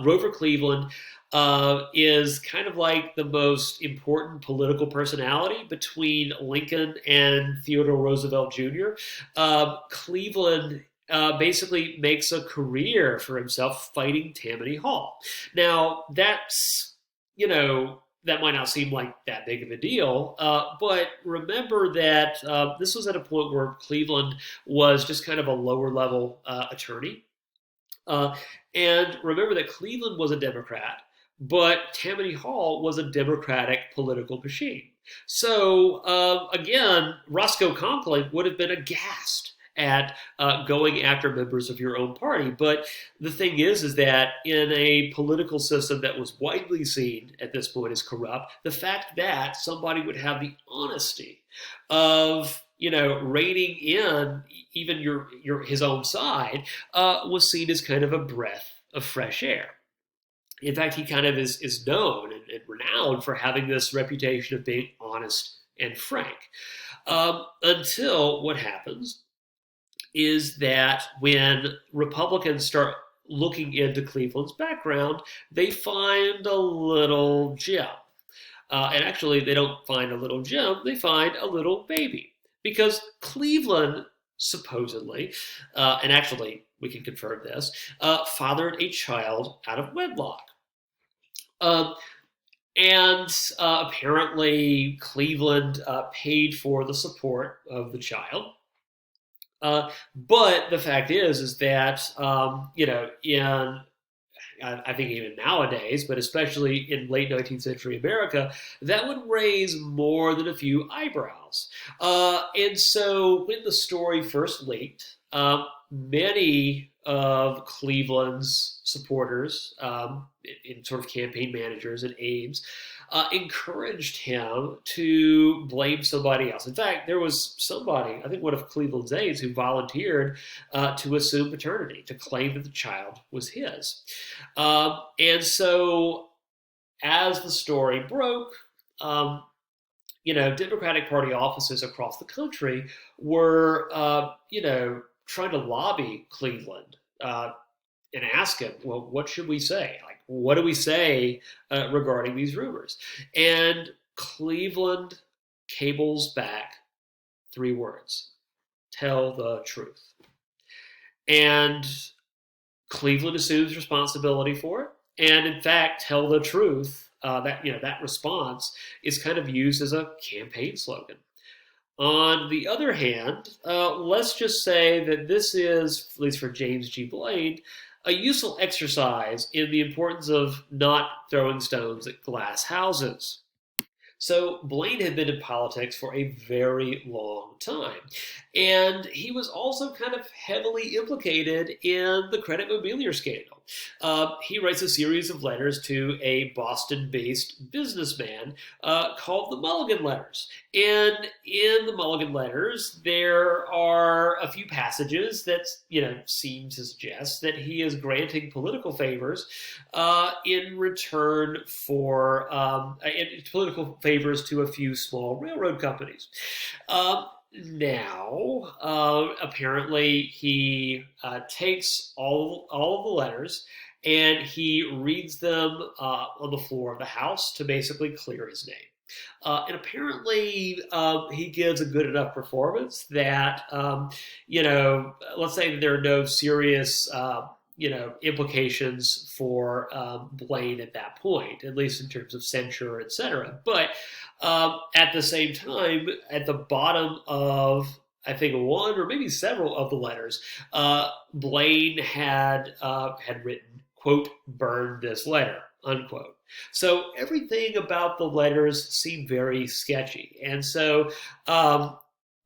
Grover Cleveland is kind of like the most important political personality between Lincoln and Theodore Roosevelt Jr. Cleveland basically makes a career for himself fighting Tammany Hall. Now, that might not seem like that big of a deal, but remember that this was at a point where Cleveland was just kind of a lower level attorney. And remember that Cleveland was a Democrat, but Tammany Hall was a Democratic political machine. So again, Roscoe Conkling would have been aghast at going after members of your own party. But the thing is that in a political system that was widely seen at this point as corrupt, the fact that somebody would have the honesty of reining in even his own side was seen as kind of a breath of fresh air. In fact, he kind of is known and renowned for having this reputation of being honest and frank. Until what happens is that when Republicans start looking into Cleveland's background, they find a little gem. And actually, they don't find a little gem, they find a little baby. Because Cleveland, supposedly, and actually we can confirm this, fathered a child out of wedlock. And apparently Cleveland paid for the support of the child. But the fact is that, I think even nowadays, but especially in late 19th century America, that would raise more than a few eyebrows. And so when the story first leaked, many of Cleveland's supporters, in sort of campaign managers and aides, encouraged him to blame somebody else. In fact, there was somebody, I think one of Cleveland's aides, who volunteered to assume paternity, to claim that the child was his. And so as the story broke, Democratic Party offices across the country were, trying to lobby Cleveland and ask him, well, what should we say? Like, what do we say regarding these rumors? And Cleveland cables back 3 words: tell the truth. And Cleveland assumes responsibility for it. And in fact, tell the truth, that response is kind of used as a campaign slogan. On the other hand, let's just say that this is, at least for James G. Blaine, a useful exercise in the importance of not throwing stones at glass houses. So Blaine had been in politics for a very long time. And he was also kind of heavily implicated in the credit mobilier scandal. He writes a series of letters to a Boston based businessman called the Mulligan Letters. And in the Mulligan Letters, there are a few passages that seem to suggest that he is granting political favors in return for political favors to a few small railroad companies. Apparently, he takes all of the letters and he reads them on the floor of the House to basically clear his name. And apparently, he gives a good enough performance that, let's say that there are no serious, implications for Blaine at that point, at least in terms of censure, etc. But at the same time, at the bottom of, I think, one or maybe several of the letters, Blaine had written, quote, "burn this letter," unquote. So everything about the letters seemed very sketchy. And so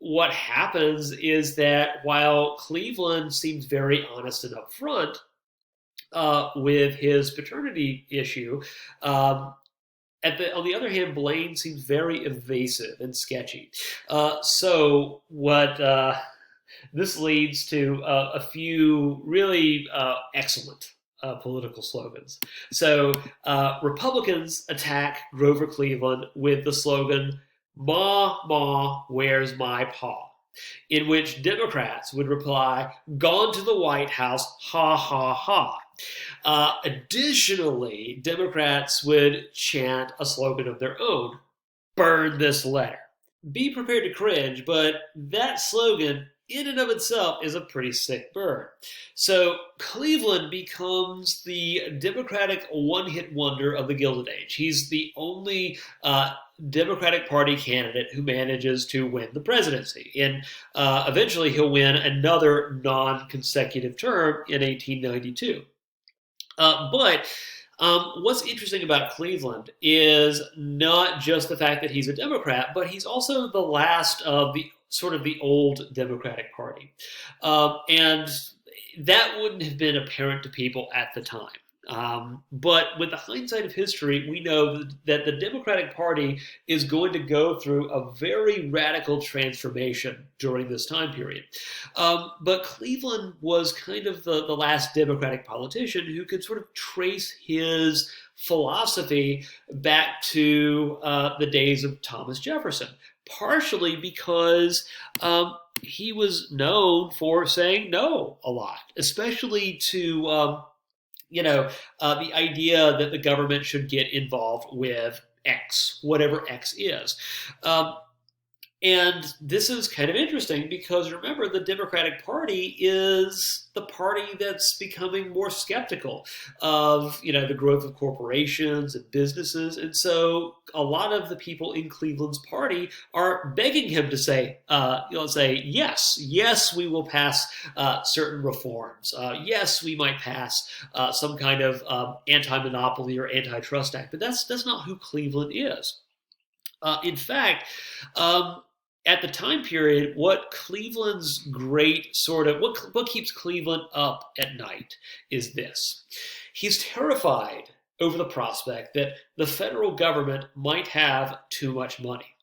what happens is that while Cleveland seems very honest and upfront with his paternity issue, on the other hand, Blaine seems very evasive and sketchy. So what this leads to a few really excellent political slogans. So Republicans attack Grover Cleveland with the slogan, "Ma, Ma, where's my pa?" in which Democrats would reply, "Gone to the White House, ha, ha, ha." Additionally, Democrats would chant a slogan of their own, "Burn this letter." Be prepared to cringe, but that slogan in and of itself is a pretty sick burn. So Cleveland becomes the Democratic one-hit wonder of the Gilded Age. He's the only Democratic Party candidate who manages to win the presidency. And eventually he'll win another non-consecutive term in 1892. But what's interesting about Cleveland is not just the fact that he's a Democrat, but he's also the last of the old Democratic Party. And that wouldn't have been apparent to people at the time. But with the hindsight of history, we know that the Democratic Party is going to go through a very radical transformation during this time period. But Cleveland was kind of the last Democratic politician who could sort of trace his philosophy back to the days of Thomas Jefferson, partially because he was known for saying no a lot, especially to the idea that the government should get involved with X, whatever X is. And this is kind of interesting because, remember, the Democratic Party is the party that's becoming more skeptical of, the growth of corporations and businesses. And so a lot of the people in Cleveland's party are begging him to say, yes, we will pass certain reforms. Yes, we might pass some kind of anti-monopoly or antitrust act. But that's not who Cleveland is. In fact, at the time period, what Cleveland's what keeps Cleveland up at night is this. He's terrified over the prospect that the federal government might have too much money.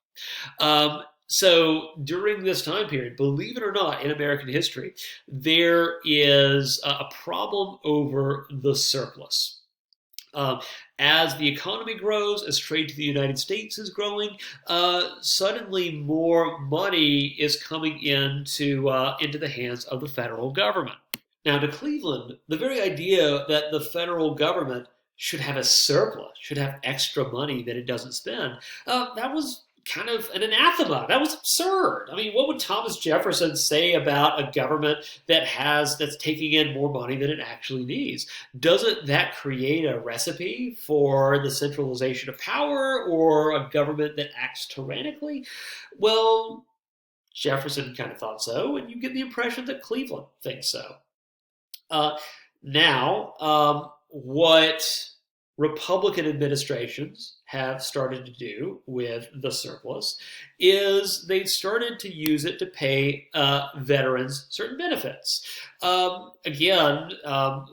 So during this time period, believe it or not, in American history, there is a problem over the surplus. As the economy grows, as trade to the United States is growing, suddenly more money is coming into the hands of the federal government. Now, to Cleveland, the very idea that the federal government should have a surplus, should have extra money that it doesn't spend, that was kind of an anathema. That was absurd. I mean, what would Thomas Jefferson say about a government that's taking in more money than it actually needs? Doesn't that create a recipe for the centralization of power or a government that acts tyrannically? Well, Jefferson kind of thought so, and you get the impression that Cleveland thinks so. Now, what Republican administrations have started to do with the surplus is they've started to use it to pay veterans certain benefits.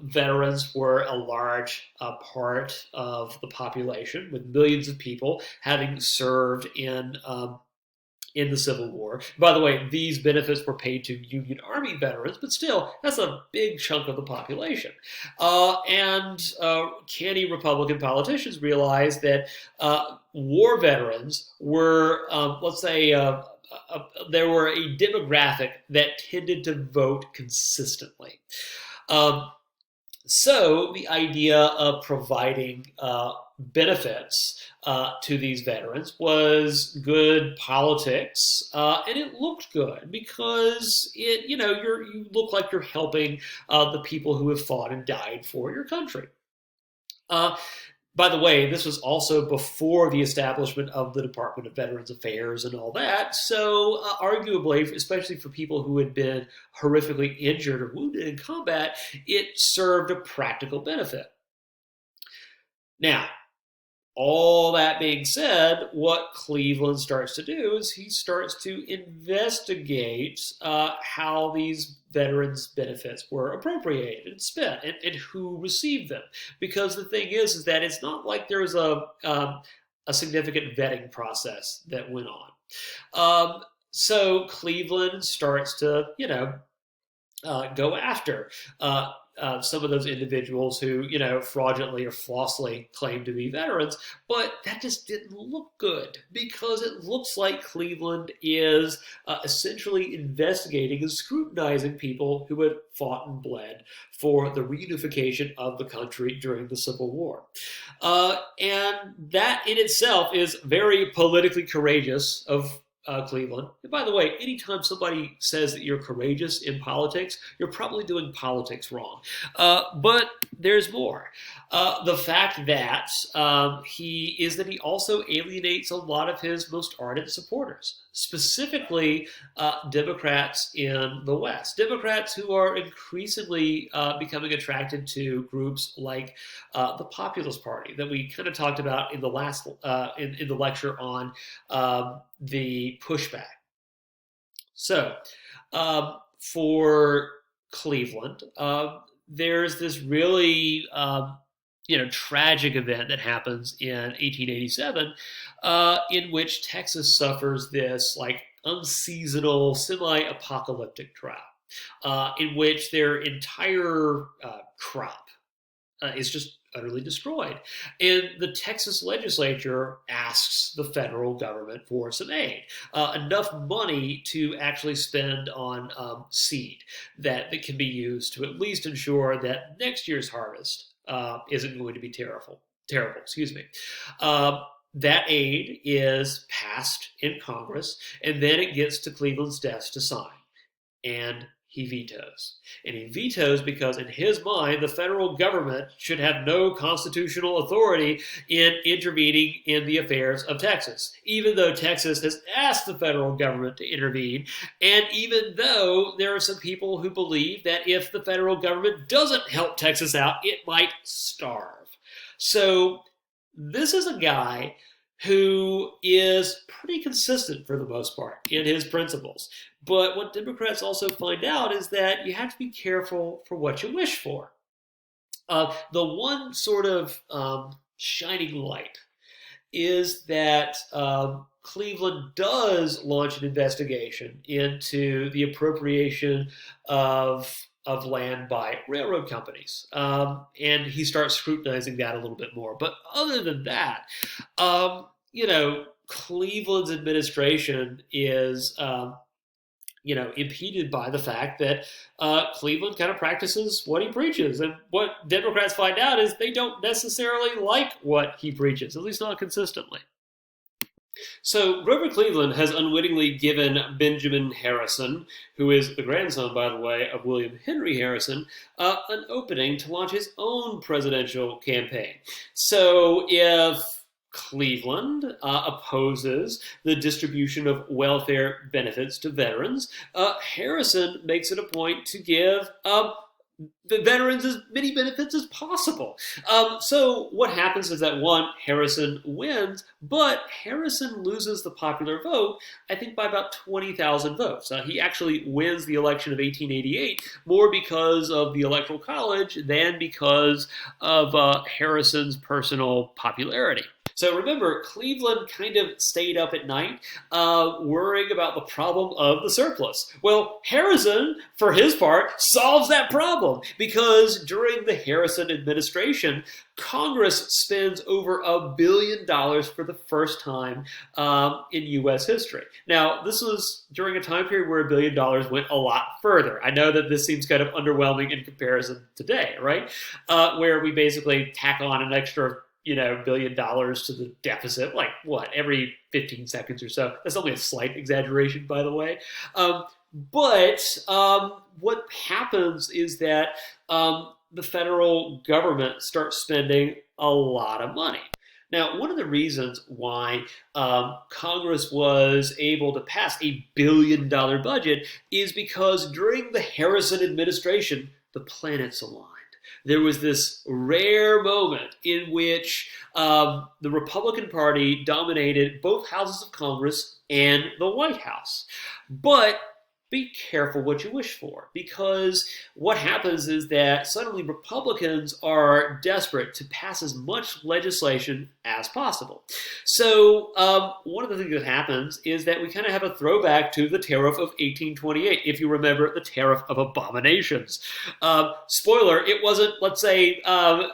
Veterans were a large part of the population, with millions of people having served in the Civil War. By the way, these benefits were paid to Union Army veterans, but still, that's a big chunk of the population. And canny Republican politicians realized that war veterans were, there were a demographic that tended to vote consistently. Um, so the idea of providing benefits to these veterans was good politics, and it looked good because you look like you're helping the people who have fought and died for your country. Uh, by the way, this was also before the establishment of the Department of Veterans Affairs and all that. So, arguably, especially for people who had been horrifically injured or wounded in combat, it served a practical benefit. Now, all that being said, what Cleveland starts to do is he starts to investigate how these veterans' benefits were appropriated and spent, and who received them. Because the thing is that it's not like there was a significant vetting process that went on. So Cleveland starts to, go after some of those individuals who, fraudulently or falsely claim to be veterans, but that just didn't look good because it looks like Cleveland is essentially investigating and scrutinizing people who had fought and bled for the reunification of the country during the Civil War. And that in itself is very politically courageous of Cleveland. And by the way, anytime somebody says that you're courageous in politics, you're probably doing politics wrong. But there's more. The fact that he also alienates a lot of his most ardent supporters, specifically Democrats in the West. Democrats who are increasingly becoming attracted to groups like the Populist Party that we kind of talked about in the last in the lecture on the pushback. So, for Cleveland, there's this really tragic event that happens in 1887, in which Texas suffers this unseasonal, semi-apocalyptic drought, in which their entire crop is just utterly destroyed. And the Texas legislature asks the federal government for some aid, enough money to actually spend on seed that can be used to at least ensure that next year's harvest isn't going to be terrible. Excuse me. That aid is passed in Congress, and then it gets to Cleveland's desk to sign. And he vetoes. And he vetoes because, in his mind, the federal government should have no constitutional authority in intervening in the affairs of Texas, even though Texas has asked the federal government to intervene, and even though there are some people who believe that if the federal government doesn't help Texas out, it might starve. So this is a guy who is pretty consistent for the most part in his principles. But what Democrats also find out is that you have to be careful for what you wish for. The one sort of shining light is that Cleveland does launch an investigation into the appropriation of land by railroad companies. And he starts scrutinizing that a little bit more. But other than that, Cleveland's administration is impeded by the fact that Cleveland kind of practices what he preaches. And what Democrats find out is they don't necessarily like what he preaches, at least not consistently. So Grover Cleveland has unwittingly given Benjamin Harrison, who is the grandson, by the way, of William Henry Harrison, an opening to launch his own presidential campaign. So if Cleveland opposes the distribution of welfare benefits to veterans, Harrison makes it a point to give the veterans as many benefits as possible. So what happens is that one, Harrison wins, but Harrison loses the popular vote, I think by about 20,000 votes. He actually wins the election of 1888 more because of the Electoral College than because of Harrison's personal popularity. So remember, Cleveland kind of stayed up at night worrying about the problem of the surplus. Well, Harrison, for his part, solves that problem because during the Harrison administration, Congress spends over $1 billion for the first time in U.S. history. Now, this was during a time period where $1 billion went a lot further. I know that this seems kind of underwhelming in comparison today, right? Where we basically tack on an extra $1 billion to the deficit, like what, every 15 seconds or so. That's only a slight exaggeration, by the way. But what happens is that the federal government starts spending a lot of money. Now, one of the reasons why Congress was able to pass a $1 billion budget is because during the Harrison administration, the planets aligned. There was this rare moment in which the Republican Party dominated both houses of Congress and the White House. But be careful what you wish for, because what happens is that suddenly Republicans are desperate to pass as much legislation as possible. So one of the things that happens is that we kind of have a throwback to the Tariff of 1828, if you remember the Tariff of Abominations. Spoiler, it wasn't, let's say a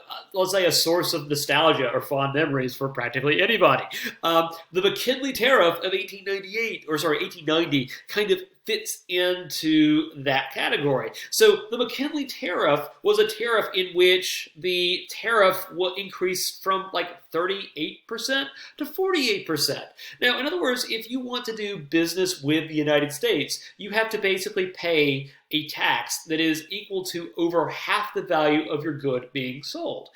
source of nostalgia or fond memories for practically anybody. The McKinley Tariff of 1890 kind of fits into that category. So the McKinley Tariff was a tariff in which the tariff will increase from like 38% to 48%. Now, in other words, if you want to do business with the United States, you have to basically pay a tax that is equal to over half the value of your good being sold.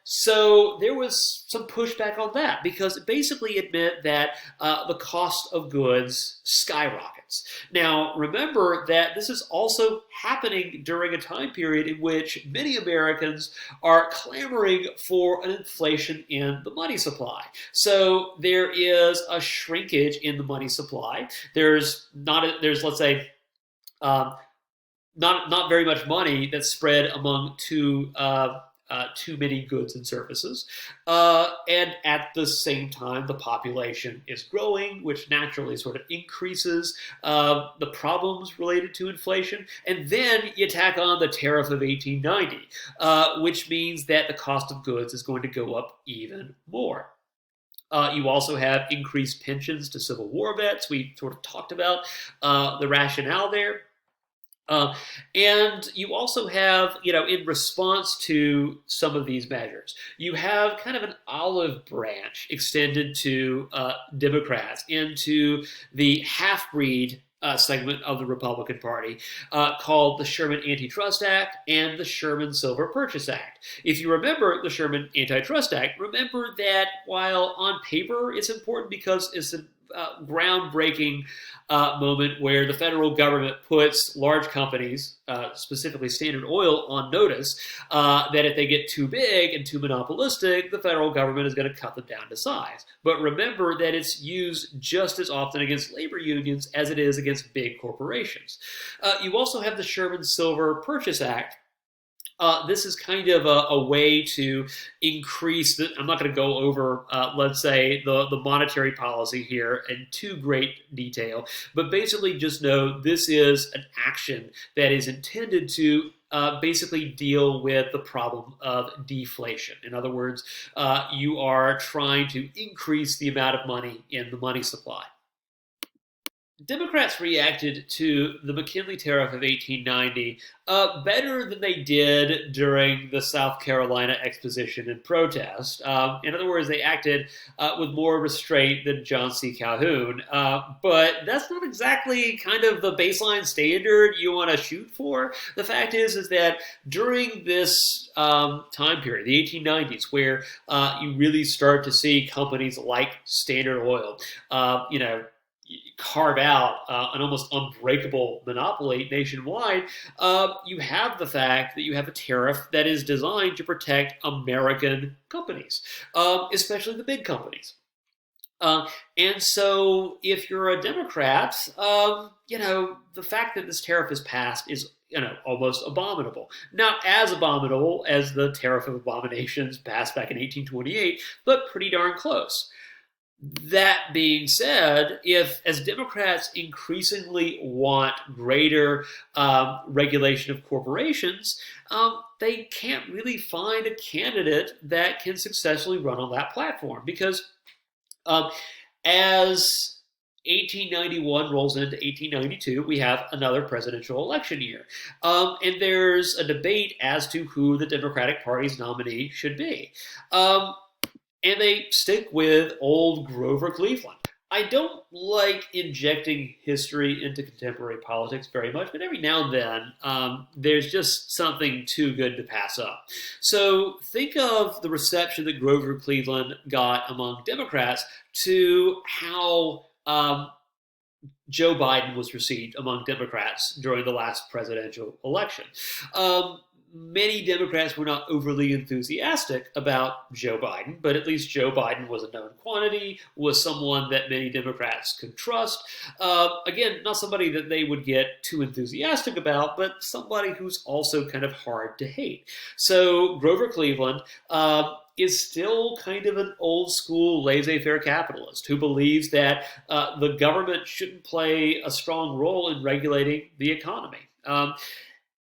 So there was some pushback on that because basically it meant that the cost of goods skyrockets. Now, remember that this is also happening during a time period in which many Americans are clamoring for an inflation in the money supply. So there is a shrinkage in the money supply. There's let's say not very much money that's spread among too many goods and services, and at the same time the population is growing, which naturally sort of increases the problems related to inflation. And then you tack on the Tariff of 1890, which means that the cost of goods is going to go up even more. You also have increased pensions to Civil War vets. We sort of talked about the rationale there. And you also have, in response to some of these measures, you have kind of an olive branch extended to Democrats into the half-breed segment of the Republican Party called the Sherman Antitrust Act and the Sherman Silver Purchase Act. If you remember the Sherman Antitrust Act, remember that while on paper it's important because it's a groundbreaking moment where the federal government puts large companies, specifically Standard Oil, on notice that if they get too big and too monopolistic, the federal government is going to cut them down to size. But remember that it's used just as often against labor unions as it is against big corporations. You also have the Sherman Silver Purchase Act. This is kind of a way to increase I'm not going to go over, let's say, the monetary policy here in too great detail, but basically just know this is an action that is intended to basically deal with the problem of deflation. In other words, you are trying to increase the amount of money in the money supply. Democrats reacted to the McKinley Tariff of 1890 better than they did during the South Carolina Exposition and protest. In other words, they acted with more restraint than John C. Calhoun. But that's not exactly kind of the baseline standard you want to shoot for. The fact is that during this time period, the 1890s, where you really start to see companies like Standard Oil, carve out an almost unbreakable monopoly nationwide, you have the fact that you have a tariff that is designed to protect American companies, especially the big companies. Uh, and so, if you're a Democrat, the fact that this tariff is passed is, almost abominable. Not as abominable as the tariff of abominations passed back in 1828, but pretty darn close. That being said, if as Democrats increasingly want greater regulation of corporations, they can't really find a candidate that can successfully run on that platform because um, as 1891 rolls into 1892, we have another presidential election year. And there's a debate as to who the Democratic Party's nominee should be. And they stick with old Grover Cleveland. I don't like injecting history into contemporary politics very much, but every now and then there's just something too good to pass up. So think of the reception that Grover Cleveland got among Democrats to how Joe Biden was received among Democrats during the last presidential election. Many Democrats were not overly enthusiastic about Joe Biden, but at least Joe Biden was a known quantity, was someone that many Democrats could trust. Again, not somebody that they would get too enthusiastic about, but somebody who's also kind of hard to hate. So Grover Cleveland is still kind of an old school laissez-faire capitalist who believes that the government shouldn't play a strong role in regulating the economy.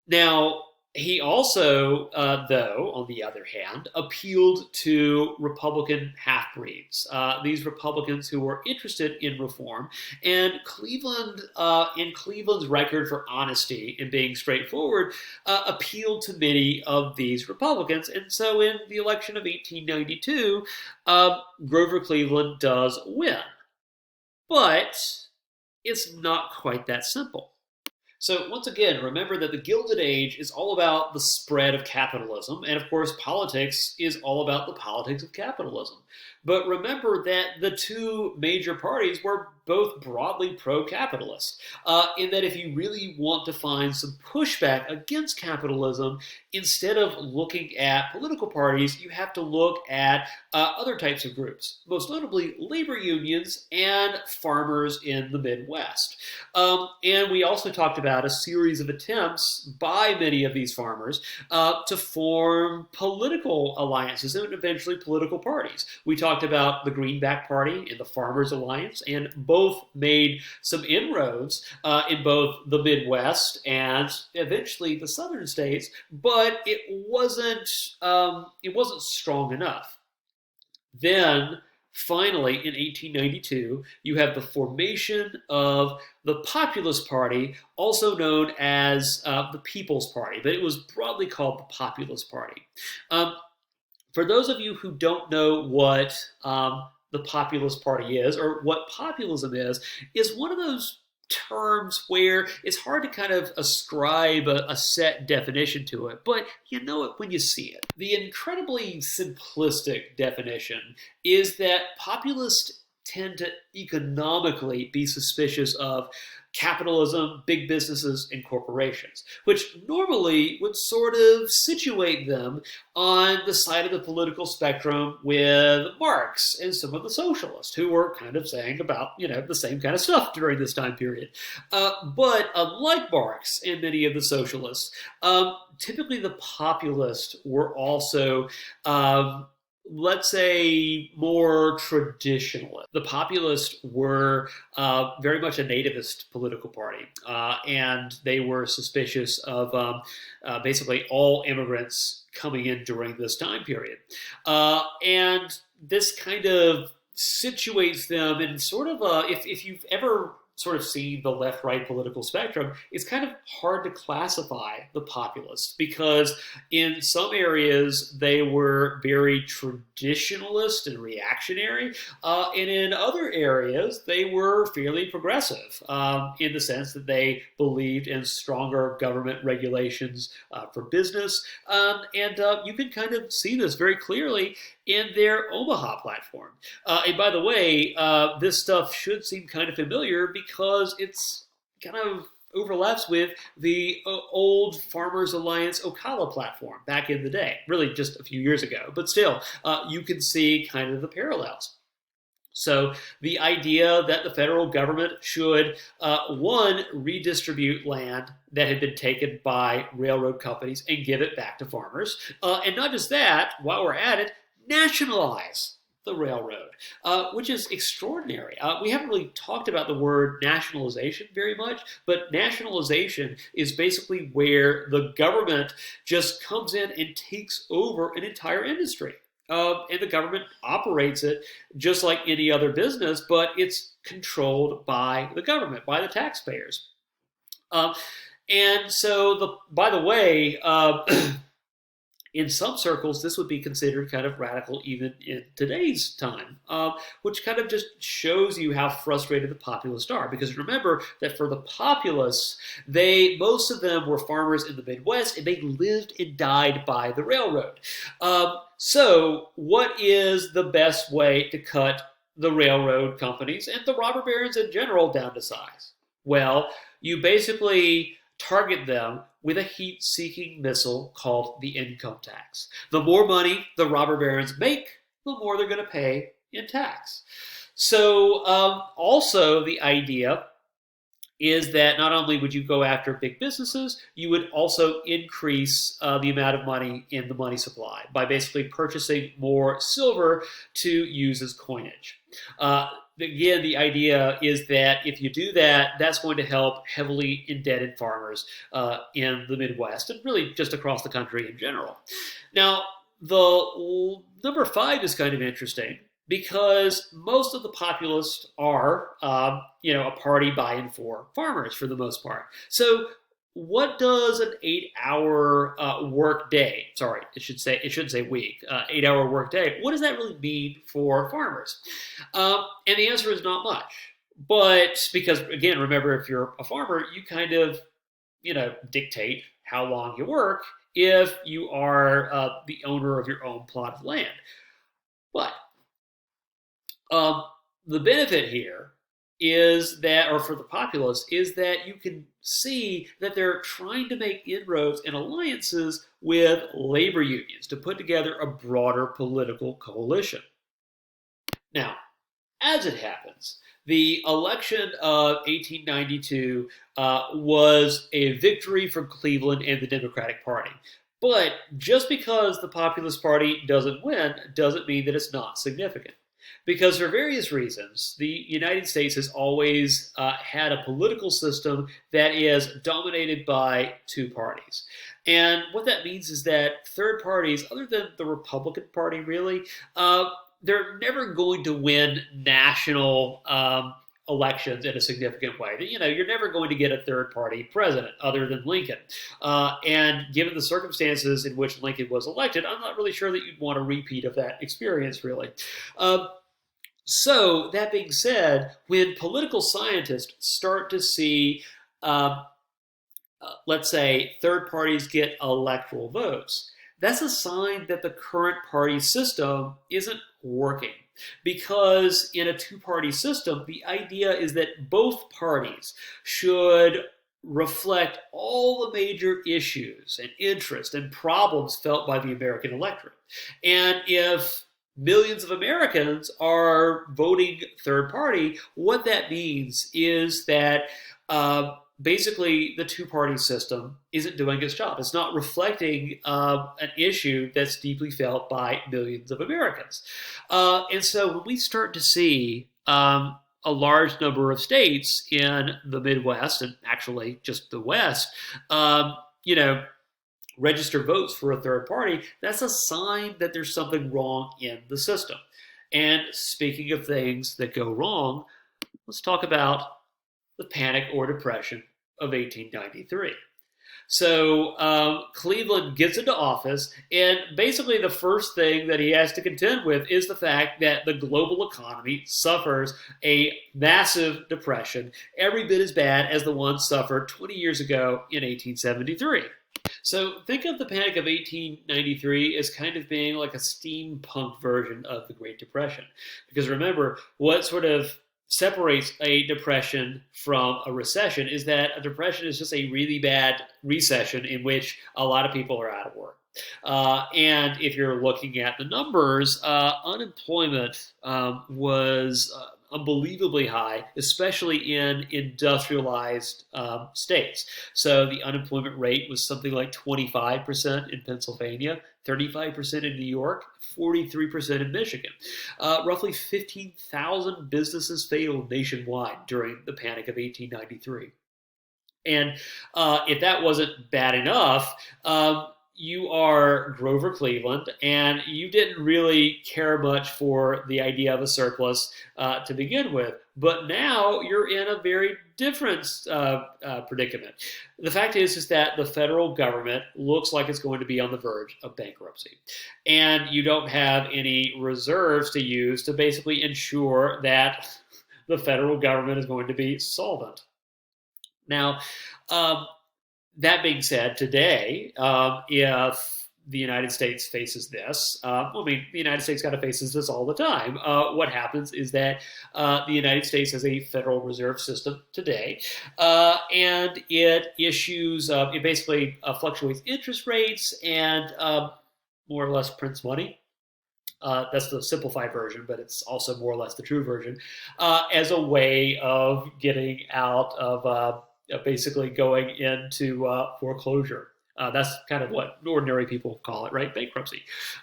Now, he also, though, on the other hand, appealed to Republican half-breeds, these Republicans who were interested in reform. And Cleveland, in Cleveland's record for honesty and being straightforward, appealed to many of these Republicans. And so in the election of 1892, Grover Cleveland does win. But it's not quite that simple. So once again, remember that the Gilded Age is all about the spread of capitalism, and of course politics is all about the politics of capitalism. But remember that the two major parties were both broadly pro-capitalist, in that if you really want to find some pushback against capitalism, instead of looking at political parties, you have to look at other types of groups, most notably labor unions and farmers in the Midwest. And we also talked about a series of attempts by many of these farmers to form political alliances and eventually political parties. We talked about the Greenback Party and the Farmers Alliance, and both made some inroads in both the Midwest and eventually the southern states, but it wasn't strong enough. Then, finally, in 1892, you have the formation of the Populist Party, also known as the People's Party, but it was broadly called the Populist Party. For those of you who don't know what the Populist Party is, or what populism is one of those terms where it's hard to kind of ascribe a set definition to it, but you know it when you see it. The incredibly simplistic definition is that populists tend to economically be suspicious of capitalism, big businesses, and corporations, which normally would sort of situate them on the side of the political spectrum with Marx and some of the socialists who were kind of saying about, the same kind of stuff during this time period. But unlike Marx and many of the socialists, typically the populists were also let's say, more traditionalist. The populists were very much a nativist political party, and they were suspicious of basically all immigrants coming in during this time period. And this kind of situates them in sort of if you've ever sort of seen the left-right political spectrum, it's kind of hard to classify the populists because in some areas they were very traditionalist and reactionary, and in other areas they were fairly progressive in the sense that they believed in stronger government regulations for business. And you can kind of see this very clearly in their Omaha platform. And by the way, this stuff should seem kind of familiar because it's kind of overlaps with the old Farmers Alliance Ocala platform back in the day, really just a few years ago. But still, you can see kind of the parallels. So the idea that the federal government should, one, redistribute land that had been taken by railroad companies and give it back to farmers. And not just that, while we're at it, nationalize the railroad, which is extraordinary. We haven't really talked about the word nationalization very much, but nationalization is basically where the government just comes in and takes over an entire industry. And the government operates it just like any other business, but it's controlled by the government, by the taxpayers. And so, by the way, in some circles, this would be considered kind of radical even in today's time, which kind of just shows you how frustrated the populists are. Because remember that for the populists, most of them were farmers in the Midwest, and they lived and died by the railroad. So what is the best way to cut the railroad companies and the robber barons in general down to size? Well, you basically target them with a heat-seeking missile called the income tax. The more money the robber barons make, the more they're going to pay in tax. So also the idea is that not only would you go after big businesses, you would also increase the amount of money in the money supply by basically purchasing more silver to use as coinage. Again, the idea is that if you do that, that's going to help heavily indebted farmers in the Midwest and really just across the country in general. Now, the number 5 is kind of interesting because most of the populists are, a party buying for farmers for the most part. So what does an 8-hour work day, it shouldn't say week, 8-hour work day, what does that really mean for farmers? And the answer is not much. But because, again, remember, if you're a farmer, you kind of, dictate how long you work if you are the owner of your own plot of land. But the benefit here is that, or for the populace, is that you can see that they're trying to make inroads and alliances with labor unions to put together a broader political coalition. Now, as it happens, the election of 1892 was a victory for Cleveland and the Democratic Party. But just because the Populist Party doesn't win doesn't mean that it's not significant. Because for various reasons, the United States has always had a political system that is dominated by 2 parties. And what that means is that third parties, other than the Republican Party really, they're never going to win national elections in a significant way. You're never going to get a third party president other than Lincoln. And given the circumstances in which Lincoln was elected, I'm not really sure that you'd want a repeat of that experience, really. So, that being said, when political scientists start to see, let's say, third parties get electoral votes, that's a sign that the current party system isn't working. Because in a 2-party system, the idea is that both parties should reflect all the major issues and interests and problems felt by the American electorate. And if millions of Americans are voting third party, what that means is that basically the 2-party system isn't doing its job. It's not reflecting an issue that's deeply felt by millions of Americans. And so when we start to see a large number of states in the Midwest, and actually just the West, register votes for a third party, that's a sign that there's something wrong in the system. And speaking of things that go wrong, let's talk about the Panic or Depression of 1893. So Cleveland gets into office, and basically the first thing that he has to contend with is the fact that the global economy suffers a massive depression, every bit as bad as the one suffered 20 years ago in 1873. So think of the Panic of 1893 as kind of being like a steampunk version of the Great Depression. Because remember, what sort of separates a depression from a recession is that a depression is just a really bad recession in which a lot of people are out of work. And if you're looking at the numbers, unemployment was unbelievably high, especially in industrialized states. So the unemployment rate was something like 25% in Pennsylvania, 35% in New York, 43% in Michigan. Roughly 15,000 businesses failed nationwide during the Panic of 1893. And if that wasn't bad enough, you are Grover Cleveland, and you didn't really care much for the idea of a surplus to begin with. But now you're in a very different predicament. The fact is that the federal government looks like it's going to be on the verge of bankruptcy. And you don't have any reserves to use to basically ensure that the federal government is going to be solvent. Now, that being said, today, if the United States faces this, the United States kind of faces this all the time. What happens is that the United States has a Federal Reserve System today, and it basically fluctuates interest rates and more or less prints money. That's the simplified version, but it's also more or less the true version, as a way of getting out of basically going into foreclosure. That's kind of what ordinary people call it, right? Bankruptcy.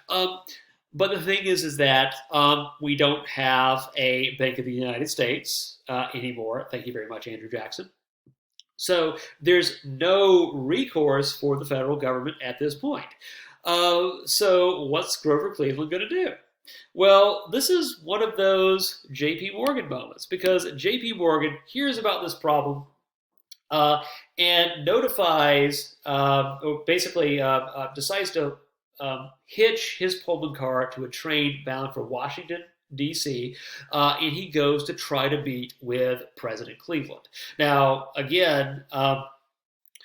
But the thing is that we don't have a Bank of the United States anymore. Thank you very much, Andrew Jackson. So there's no recourse for the federal government at this point. So what's Grover Cleveland going to do? Well, this is one of those J.P. Morgan moments, because J.P. Morgan hears about this problem and notifies, or basically decides to hitch his Pullman car to a train bound for Washington, D.C., and he goes to try to meet with President Cleveland. Now, again,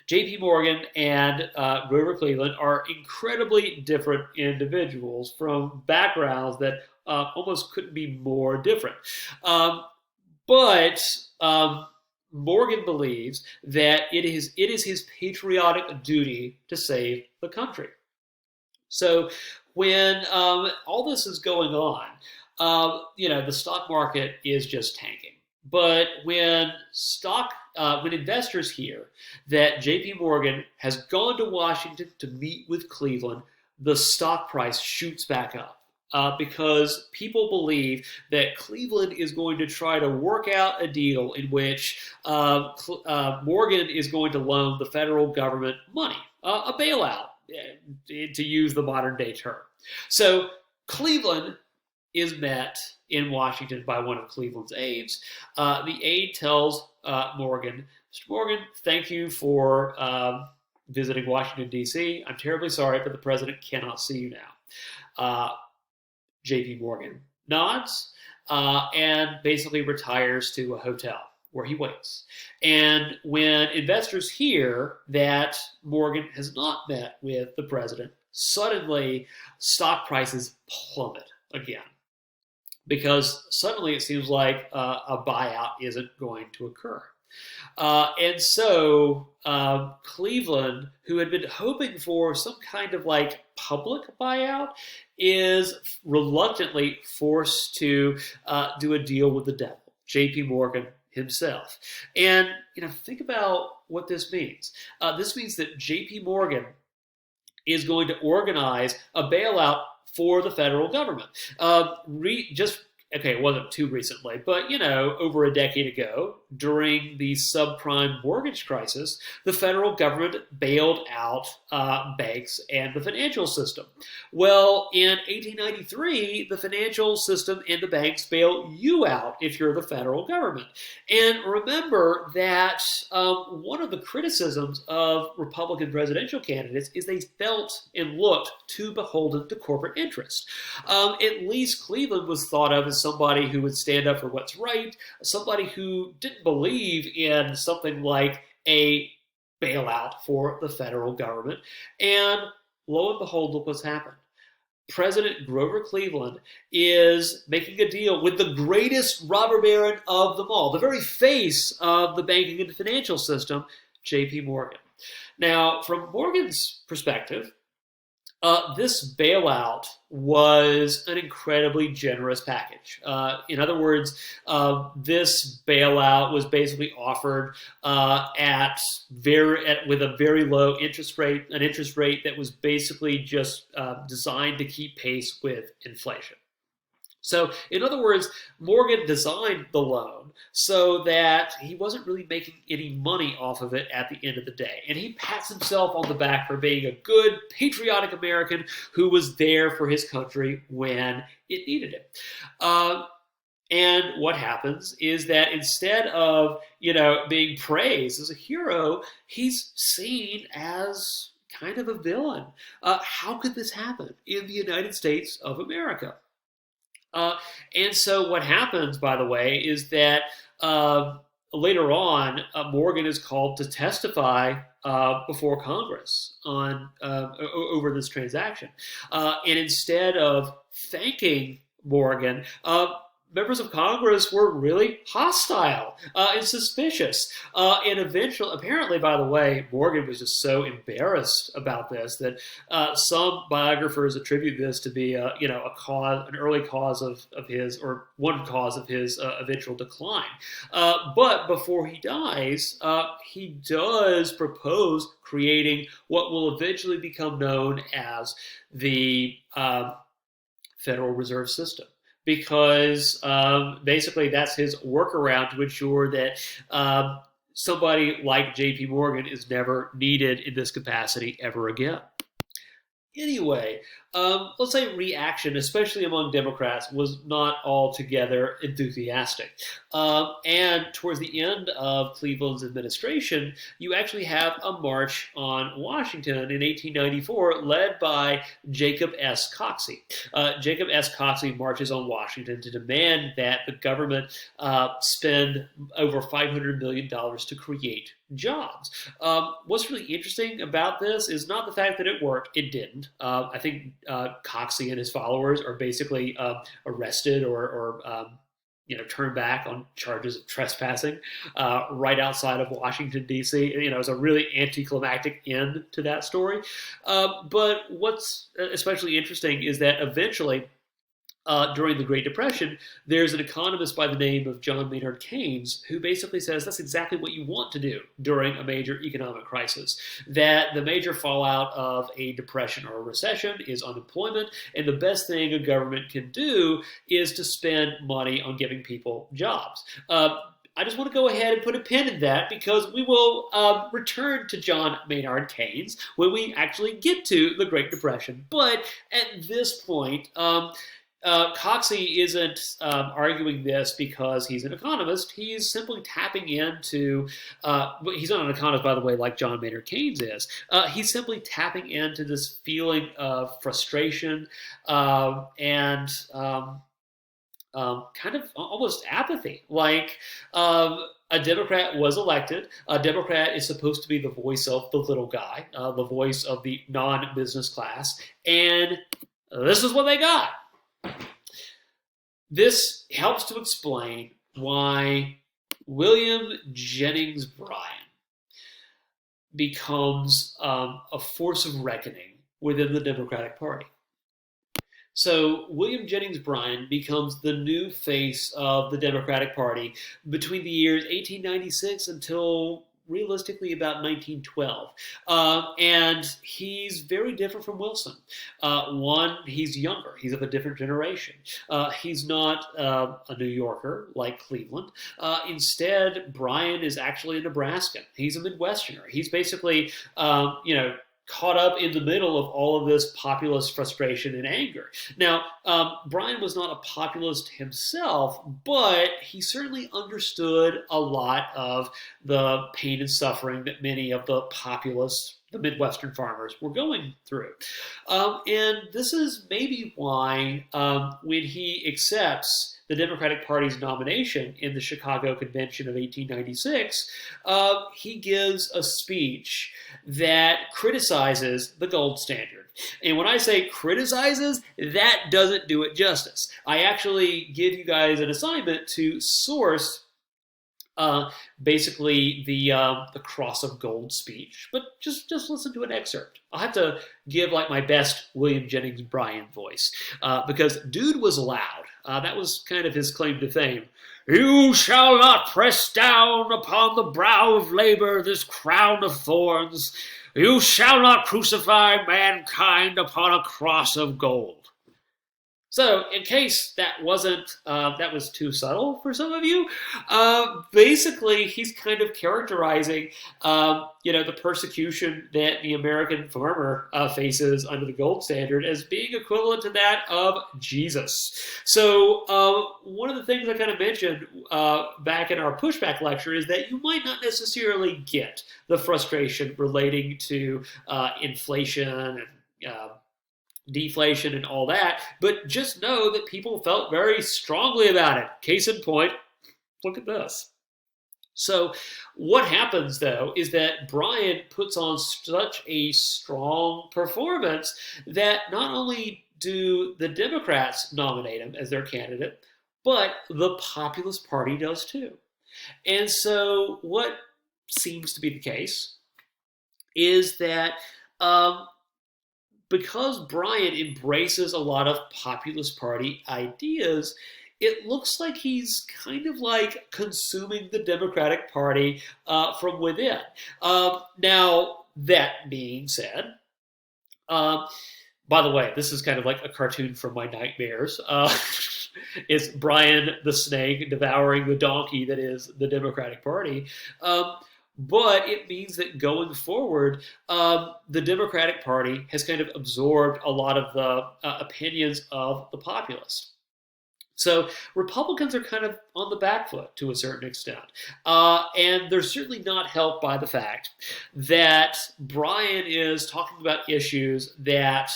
J.P. Morgan and Grover Cleveland are incredibly different individuals from backgrounds that almost couldn't be more different. But Morgan believes that it is his patriotic duty to save the country. So when all this is going on, the stock market is just tanking. But when investors hear that J.P. Morgan has gone to Washington to meet with Cleveland, the stock price shoots back up. Because people believe that Cleveland is going to try to work out a deal in which Morgan is going to loan the federal government money, a bailout, to use the modern day term. So Cleveland is met in Washington by one of Cleveland's aides. The aide tells Morgan, Mr. Morgan, thank you for visiting Washington, D.C. I'm terribly sorry, but the president cannot see you now. J.P. Morgan nods and basically retires to a hotel where he waits. And when investors hear that Morgan has not met with the president, suddenly stock prices plummet again. Because suddenly it seems like a buyout isn't going to occur. And so Cleveland, who had been hoping for some kind of like public buyout, is reluctantly forced to do a deal with the devil, J.P. Morgan himself. And think about what this means. This means that J.P. Morgan is going to organize a bailout for the federal government. It wasn't too recently, but over a decade ago, during the subprime mortgage crisis, the federal government bailed out banks and the financial system. Well, in 1893, the financial system and the banks bail you out if you're the federal government. And remember that one of the criticisms of Republican presidential candidates is they felt and looked too beholden to corporate interest. At least Cleveland was thought of as somebody who would stand up for what's right, somebody who didn't believe in something like a bailout for the federal government. And lo and behold, look what's happened. President Grover Cleveland is making a deal with the greatest robber baron of them all, the very face of the banking and financial system, J.P. Morgan. Now, from Morgan's perspective, this bailout was an incredibly generous package. In other words, this bailout was basically offered with a very low interest rate, an interest rate that was basically just designed to keep pace with inflation. So, in other words, Morgan designed the loan so that he wasn't really making any money off of it at the end of the day. And he pats himself on the back for being a good, patriotic American who was there for his country when it needed it. And what happens is that instead of, being praised as a hero, he's seen as kind of a villain. How could this happen in the United States of America? And so what happens, by the way, is that later on, Morgan is called to testify before Congress on over this transaction. And instead of thanking Morgan, members of Congress were really hostile and suspicious. And eventually, apparently, by the way, Morgan was just so embarrassed about this that some biographers attribute this to be, an early cause of his, or one cause of his eventual decline. But before he dies, he does propose creating what will eventually become known as the Federal Reserve System, because basically that's his workaround to ensure that somebody like J.P. Morgan is never needed in this capacity ever again. Anyway, let's say reaction, especially among Democrats, was not altogether enthusiastic. And towards the end of Cleveland's administration, you actually have a march on Washington in 1894 led by Jacob S. Coxey. Jacob S. Coxey marches on Washington to demand that the government spend over $500 million to create jobs. What's really interesting about this is not the fact that it worked. It didn't. I think Coxey and his followers are basically arrested or turned back on charges of trespassing right outside of Washington, D.C. It's a really anticlimactic end to that story. But what's especially interesting is that eventually, during the Great Depression, there's an economist by the name of John Maynard Keynes who basically says that's exactly what you want to do during a major economic crisis, that the major fallout of a depression or a recession is unemployment, and the best thing a government can do is to spend money on giving people jobs. I just want to go ahead and put a pin in that because we will return to John Maynard Keynes when we actually get to the Great Depression. But at this point, Coxey isn't arguing this because he's an economist. He's simply tapping into, he's not an economist, by the way, like John Maynard Keynes is. He's simply tapping into this feeling of frustration and kind of almost apathy. Like, a Democrat was elected. A Democrat is supposed to be the voice of the little guy, the voice of the non-business class, and this is what they got. This helps to explain why William Jennings Bryan becomes a force of reckoning within the Democratic Party. So William Jennings Bryan becomes the new face of the Democratic Party between the years 1896 until realistically about 1912. And he's very different from Wilson. One, he's younger. He's of a different generation. He's not a New Yorker like Cleveland. Instead, Bryan is actually a Nebraskan. He's a Midwesterner. He's basically, caught up in the middle of all of this populist frustration and anger. Now, Bryan was not a populist himself, but he certainly understood a lot of the pain and suffering that many of the populists, the Midwestern farmers, were going through. And this is maybe why when he accepts the Democratic Party's nomination in the Chicago Convention of 1896, he gives a speech that criticizes the gold standard. And when I say criticizes, that doesn't do it justice. I actually give you guys an assignment to source basically the Cross of Gold speech, but just listen to an excerpt. I'll have to give like my best William Jennings Bryan voice because dude was loud. That was kind of his claim to fame. You shall not press down upon the brow of labor this crown of thorns. You shall not crucify mankind upon a cross of gold. So, in case that was too subtle for some of you, basically he's kind of characterizing, the persecution that the American farmer faces under the gold standard as being equivalent to that of Jesus. So, one of the things I kind of mentioned back in our pushback lecture is that you might not necessarily get the frustration relating to inflation and deflation and all that, but just know that people felt very strongly about it. Case in point, look at this. So what happens, though, is that Bryan puts on such a strong performance that not only do the Democrats nominate him as their candidate, but the Populist Party does too. And so what seems to be the case is that because Bryan embraces a lot of Populist Party ideas, it looks like he's kind of like consuming the Democratic Party from within. Now, that being said, by the way, this is kind of like a cartoon from my nightmares. It's Bryan the snake devouring the donkey that is the Democratic Party. But it means that going forward, the Democratic Party has kind of absorbed a lot of the opinions of the populace. So Republicans are kind of on the back foot to a certain extent. And they're certainly not helped by the fact that Bryan is talking about issues that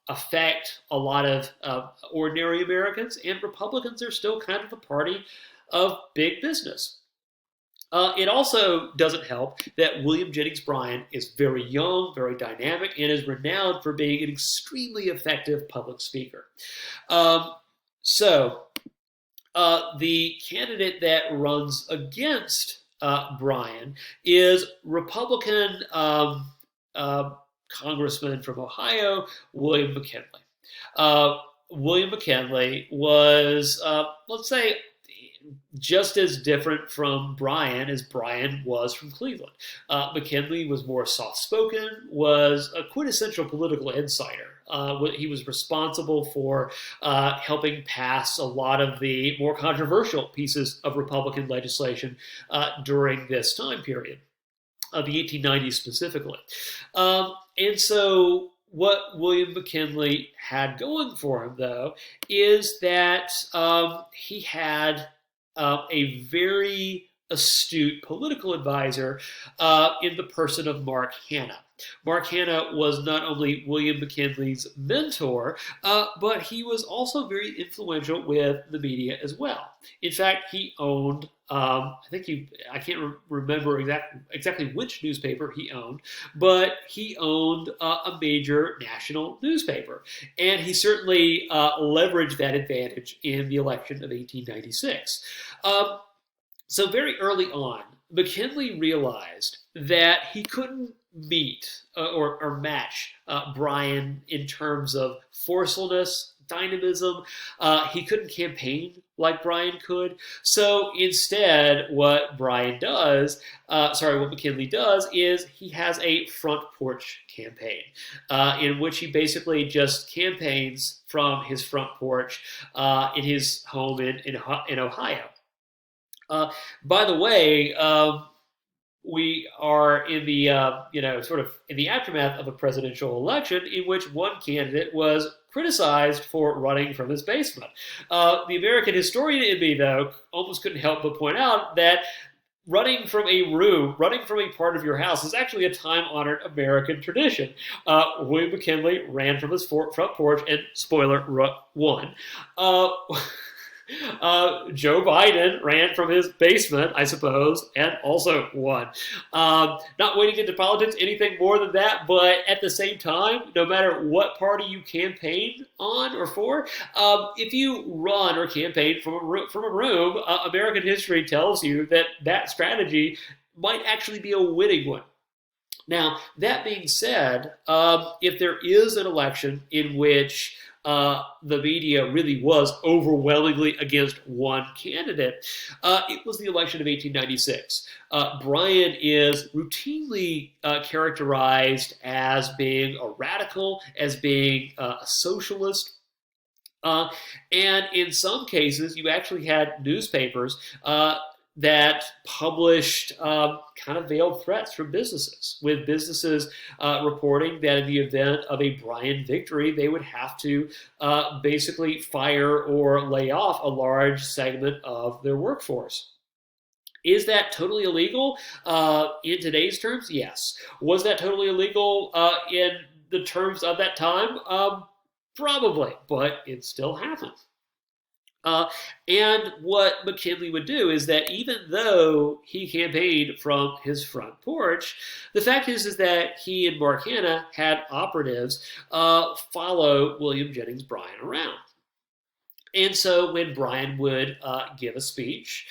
affect a lot of ordinary Americans, and Republicans are still kind of the party of big business. It also doesn't help that William Jennings Bryan is very young, very dynamic, and is renowned for being an extremely effective public speaker. So the candidate that runs against Bryan is Republican Congressman from Ohio, William McKinley. William McKinley was, let's say, just as different from Bryan as Bryan was from Cleveland. McKinley was more soft-spoken, was a quintessential political insider. He was responsible for helping pass a lot of the more controversial pieces of Republican legislation during this time period, the 1890s specifically. And so what William McKinley had going for him, though, is that he had a very astute political advisor in the person of Mark Hanna. Mark Hanna was not only William McKinley's mentor, but he was also very influential with the media as well. In fact, he owned, I can't remember exactly which newspaper he owned, but he owned a major national newspaper. And he certainly leveraged that advantage in the election of 1896. So very early on, McKinley realized that he couldn't meet or match Bryan in terms of forcefulness, dynamism. He couldn't campaign like Bryan could. So instead, what McKinley does is he has a front porch campaign in which he basically just campaigns from his front porch in his home in Ohio. By the way, we are in the sort of in the aftermath of a presidential election in which one candidate was criticized for running from his basement. The American historian in me, though, almost couldn't help but point out that running from a part of your house is actually a time-honored American tradition. William McKinley ran from his front porch, and spoiler, won. Joe Biden ran from his basement, I suppose, and also won. Not waiting into politics, anything more than that, but at the same time, no matter what party you campaign on or for, if you run or campaign from a room, American history tells you that that strategy might actually be a winning one. Now, that being said, if there is an election in which the media really was overwhelmingly against one candidate, it was the election of 1896. Bryan is routinely characterized as being a radical, as being a socialist. Uh, and in some cases, you actually had newspapers that published kind of veiled threats from businesses, with businesses reporting that in the event of a Bryan victory, they would have to basically fire or lay off a large segment of their workforce. Is that totally illegal in today's terms? Yes. Was that totally illegal in the terms of that time? Probably, but it still happened. Uh, and what McKinley would do is that even though he campaigned from his front porch, the fact is that he and Mark Hanna had operatives follow William Jennings Bryan around. And so when Bryan would give a speech,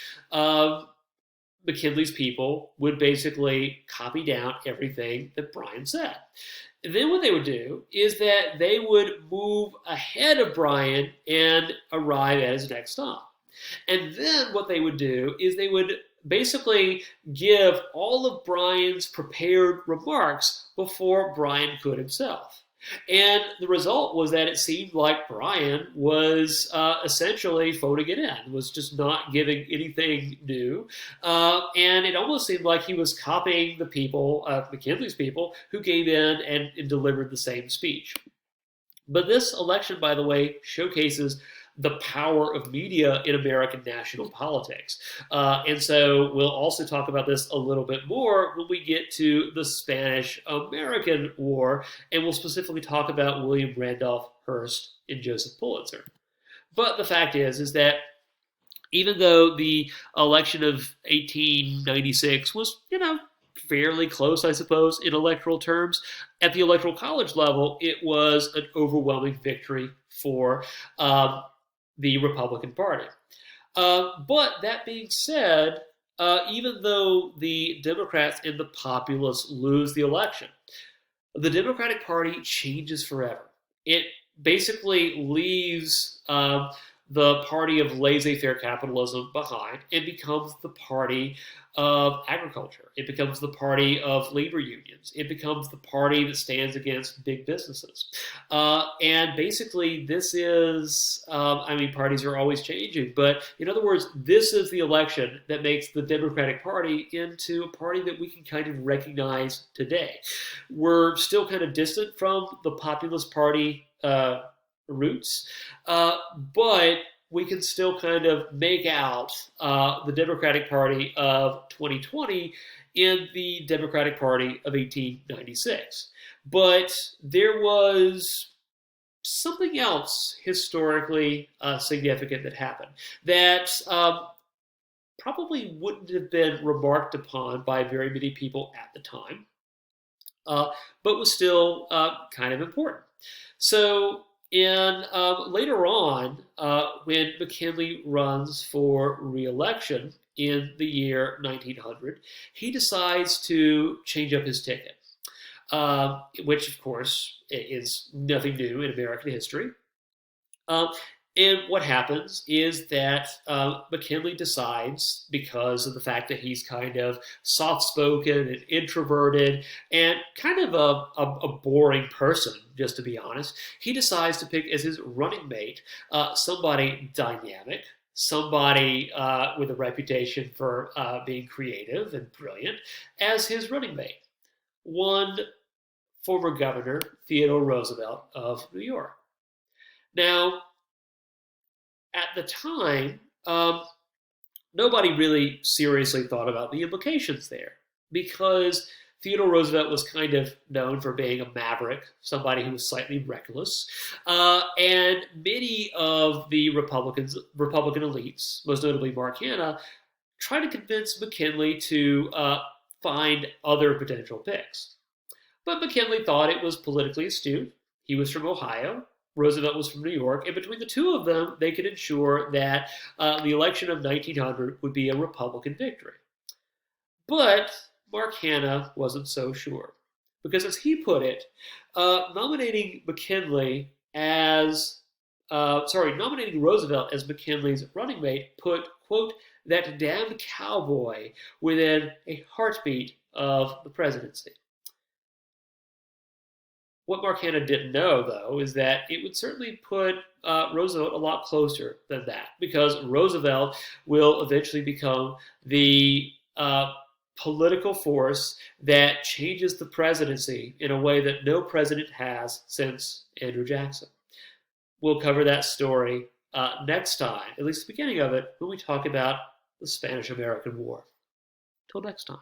McKinley's people would basically copy down everything that Bryan said. And then what they would do is that they would move ahead of Bryan and arrive at his next stop. And then what they would do is they would basically give all of Bryan's prepared remarks before Bryan could himself. And the result was that it seemed like Bryan was essentially phoning it in, was just not giving anything new. And it almost seemed like he was copying the people, McKinley's people, who came in and delivered the same speech. But this election, by the way, showcases the power of media in American national politics. And so we'll also talk about this a little bit more when we get to the Spanish-American War, and we'll specifically talk about William Randolph Hearst and Joseph Pulitzer. But the fact is that even though the election of 1896 was, fairly close, I suppose, in electoral terms, at the Electoral College level, it was an overwhelming victory for the Republican Party. But that being said, even though the Democrats and the populists lose the election, the Democratic Party changes forever. It basically leaves the party of laissez-faire capitalism behind and becomes the party of agriculture. It becomes the party of labor unions. It becomes the party that stands against big businesses. And basically, this is, parties are always changing, but in other words, this is the election that makes the Democratic Party into a party that we can kind of recognize today. We're still kind of distant from the Populist Party roots, but we can still kind of make out the Democratic Party of 2020 in the Democratic Party of 1896. But there was something else historically significant that happened that probably wouldn't have been remarked upon by very many people at the time, but was still kind of important. So later on, when McKinley runs for re-election in the year 1900, he decides to change up his ticket, which, of course, is nothing new in American history. And what happens is that McKinley decides, because of the fact that he's kind of soft-spoken and introverted and kind of a boring person, just to be honest, he decides to pick as his running mate somebody dynamic, somebody with a reputation for being creative and brilliant as his running mate. One former governor, Theodore Roosevelt of New York. Now, at the time, nobody really seriously thought about the implications there, because Theodore Roosevelt was kind of known for being a maverick, somebody who was slightly reckless, and many of the Republican elites, most notably Mark Hanna, tried to convince McKinley to find other potential picks. But McKinley thought it was politically astute. He was from Ohio. Roosevelt was from New York, and between the two of them, they could ensure that the election of 1900 would be a Republican victory. But Mark Hanna wasn't so sure. Because as he put it, nominating nominating Roosevelt as McKinley's running mate put, quote, that damned cowboy within a heartbeat of the presidency. What Mark Hanna didn't know, though, is that it would certainly put Roosevelt a lot closer than that, because Roosevelt will eventually become the political force that changes the presidency in a way that no president has since Andrew Jackson. We'll cover that story next time, at least the beginning of it, when we talk about the Spanish-American War. Till next time.